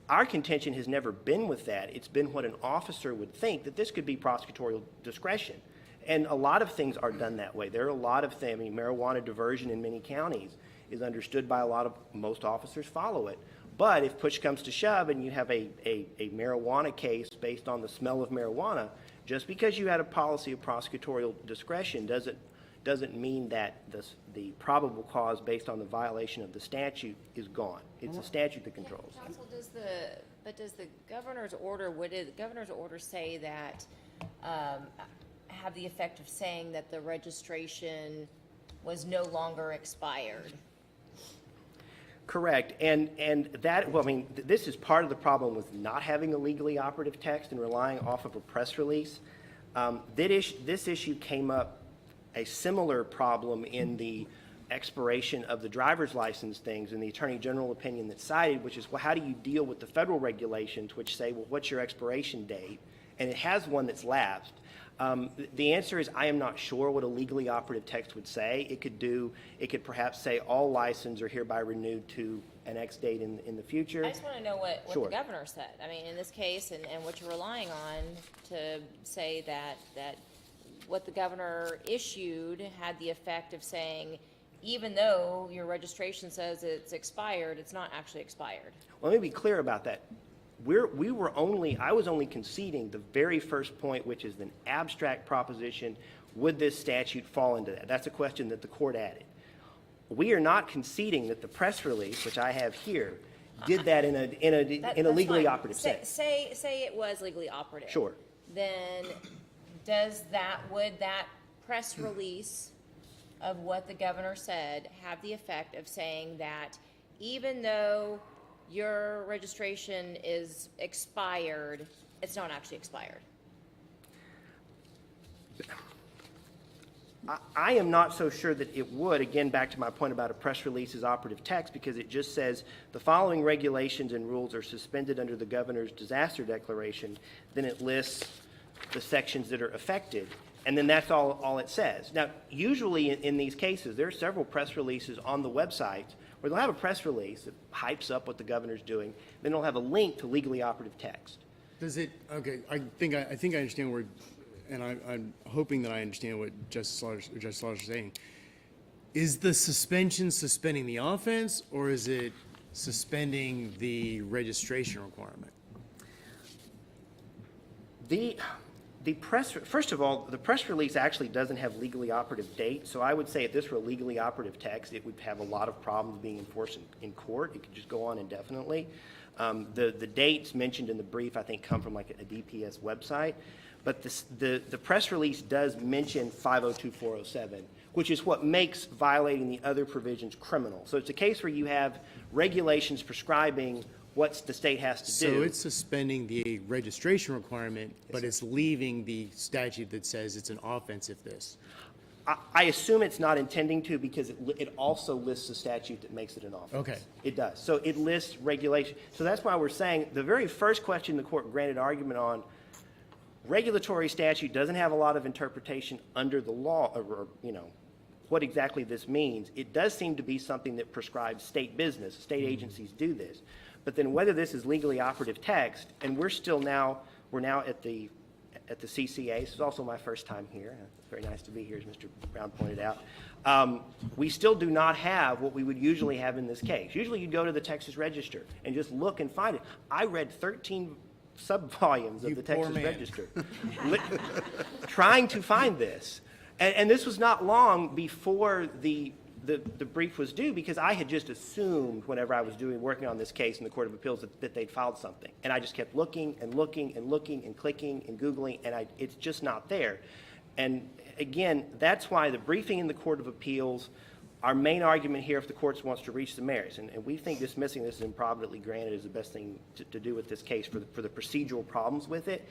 Speaker 11: Our contention has never been with that. It's been what an officer would think, that this could be prosecutorial discretion. And a lot of things are done that way. There are a lot of things, I mean, marijuana diversion in many counties is understood by most officers follow it. But if push comes to shove and you have a marijuana case based on the smell of marijuana, just because you had a policy of prosecutorial discretion doesn't mean that the probable cause based on the violation of the statute is gone. It's the statute that controls.
Speaker 8: Counsel, does the governor's order, would the governor's order say that, have the effect of saying that the registration was no longer expired?
Speaker 11: Correct, and that, well, I mean, this is part of the problem with not having a legally operative text and relying off of a press release. This issue came up, a similar problem in the expiration of the driver's license things and the Attorney General opinion that's cited, which is, well, how do you deal with the federal regulations which say, well, what's your expiration date? And it has one that's lapsed. The answer is I am not sure what a legally operative text would say. It could perhaps say all licenses are hereby renewed to an X date in the future.
Speaker 8: I just want to know what
Speaker 11: Sure.
Speaker 8: the governor said. I mean, in this case, and what you're relying on to say that what the governor issued had the effect of saying, even though your registration says it's expired, it's not actually expired.
Speaker 11: Well, let me be clear about that. I was only conceding the very first point, which is an abstract proposition. Would this statute fall into that? That's a question that the court added. We are not conceding that the press release, which I have here, did that in a legally operative sense.
Speaker 8: Say it was legally operative.
Speaker 11: Sure.
Speaker 8: Then would that press release of what the governor said have the effect of saying that even though your registration is expired, it's not actually expired?
Speaker 11: I am not so sure that it would, again, back to my point about a press release as operative text, because it just says the following regulations and rules are suspended under the governor's disaster declaration. Then it lists the sections that are affected, and then that's all it says. Now, usually in these cases, there are several press releases on the website where they'll have a press release that hypes up what the governor's doing, then they'll have a link to legally operative text.
Speaker 3: Does it, okay, I think I understand where, and I'm hoping that I understand what Justice Slaughter is saying. Is the suspension suspending the offense, or is it suspending the registration requirement?
Speaker 11: First of all, the press release actually doesn't have legally operative date, so I would say if this were a legally operative text, it would have a lot of problems being enforced in court. It could just go on indefinitely. The dates mentioned in the brief, I think, come from like a DPS website, but the press release does mention 502-407, which is what makes violating the other provisions criminal. So it's a case where you have regulations prescribing what the state has to do.
Speaker 3: So it's suspending the registration requirement, but it's leaving the statute that says it's an offense if this.
Speaker 11: I assume it's not intending to because it also lists a statute that makes it an offense.
Speaker 3: Okay.
Speaker 11: It does. So it lists regulation. So that's why we're saying the very first question the court granted argument on, regulatory statute doesn't have a lot of interpretation under the law, or what exactly this means. It does seem to be something that prescribes state business. State agencies do this. But then whether this is legally operative text, and we're now at the CCA. This is also my first time here. It's very nice to be here, as Mr. Brown pointed out. We still do not have what we would usually have in this case. Usually you'd go to the Texas Register and just look and find it. I read 13 sub-volumes of the Texas Register trying to find this. And this was not long before the brief was due, because I had just assumed whenever I was working on this case in the Court of Appeals that they'd filed something. And I just kept looking and looking and looking and clicking and Googling, and it's just not there. And again, that's why the briefing in the Court of Appeals, our main argument here, if the court wants to reach the merits, and we think dismissing this improvidently granted is the best thing to do with this case for the procedural problems with it.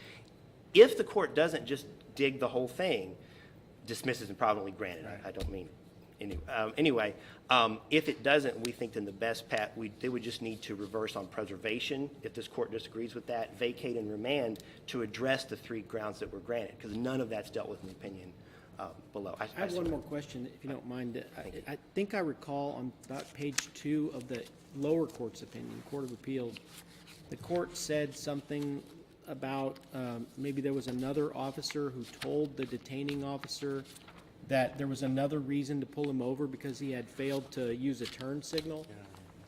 Speaker 11: If the court doesn't just dig the whole thing, dismiss is improvidently granted. I don't mean anyway, if it doesn't, we think then the best path, they would just need to reverse on preservation. If this court disagrees with that, vacate and remand to address the 3 grounds that were granted, because none of that's dealt with in the opinion below.
Speaker 4: I have one more question, if you don't mind. I think I recall on about page 2 of the lower court's opinion, Court of Appeals, the court said something about maybe there was another officer who told the detaining officer that there was another reason to pull him over because he had failed to use a turn signal.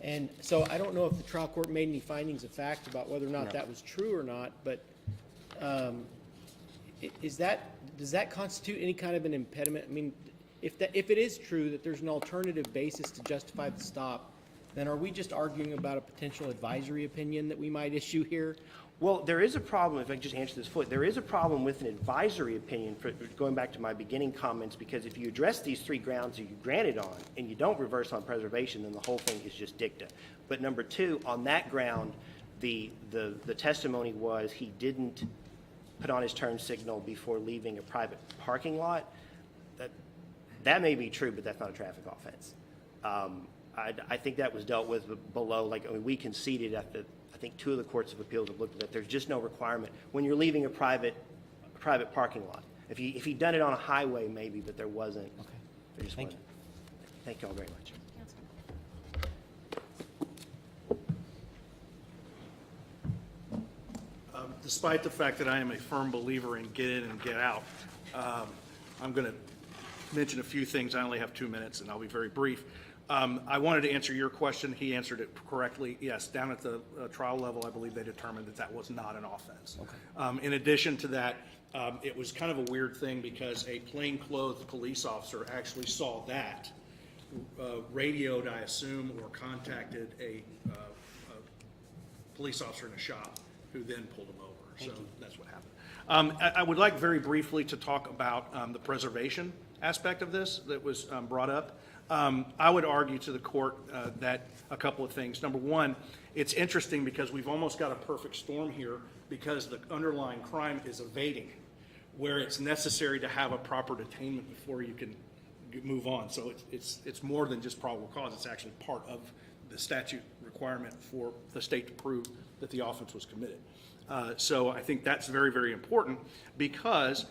Speaker 4: And so I don't know if the trial court made any findings of fact about whether or not that was true or not, but does that constitute any kind of an impediment? I mean, if it is true that there's an alternative basis to justify the stop, then are we just arguing about a potential advisory opinion that we might issue here?
Speaker 11: Well, there is a problem, if I can just answer this fully, there is a problem with an advisory opinion, going back to my beginning comments, because if you address these 3 grounds that you granted on, and you don't reverse on preservation, then the whole thing is just dicta. But number 2, on that ground, the testimony was he didn't put on his turn signal before leaving a private parking lot. That may be true, but that's not a traffic offense. I think that was dealt with below, we conceded at I think 2 of the courts of appeals have looked at that. There's just no requirement when you're leaving a private parking lot. If he'd done it on a highway, maybe, but there wasn't.
Speaker 4: Okay.
Speaker 11: There just
Speaker 4: Thank
Speaker 11: wasn't. Thank you all very much.
Speaker 10: Despite the fact that I am a firm believer in get in and get out, I'm going to mention a few things. I only have 2 minutes, and I'll be very brief. I wanted to answer your question. He answered it correctly. Yes, down at the trial level, I believe they determined that was not an offense. Okay. In addition to that, it was kind of a weird thing because a plainclothes police officer actually saw that, radioed, I assume, or contacted a police officer in a shop who then pulled him over. So that's what happened. I would like very briefly to talk about the preservation aspect of this that was brought up. I would argue to the court that a couple of things. Number one, it's interesting because we've almost got a perfect storm here because the underlying crime is evading, where it's necessary to have a proper detainment before you can move on. So it's more than just probable cause. It's actually part of the statute requirement for the state to prove that the offense was committed. So I think that's very, very important because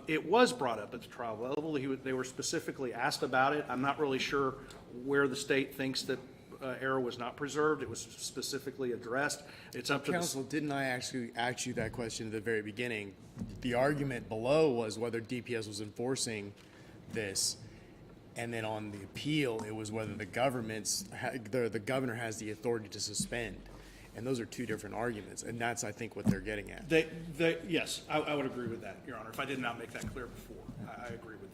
Speaker 10: it was brought up at the trial level. They were specifically asked about it. I'm not really sure where the state thinks that error was not preserved. It was specifically addressed. It's up to
Speaker 3: Counsel, didn't I actually ask you that question at the very beginning? The argument below was whether DPS was enforcing this, and then on the appeal, it was whether the the governor has the authority to suspend. And those are 2 different arguments, and that's, I think, what they're getting at.
Speaker 10: Yes, I would agree with that, Your Honor. If I did not make that clear before, I agree with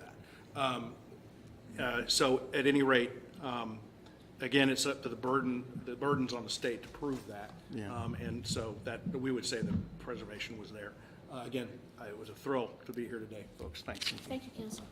Speaker 10: that. So at any rate, again, it's up to the burden's on the state to prove that.
Speaker 3: Yeah.
Speaker 10: And so that we would say that preservation was there. Again, it was a thrill to be here today, folks. Thanks.
Speaker 1: Thank you, counsel.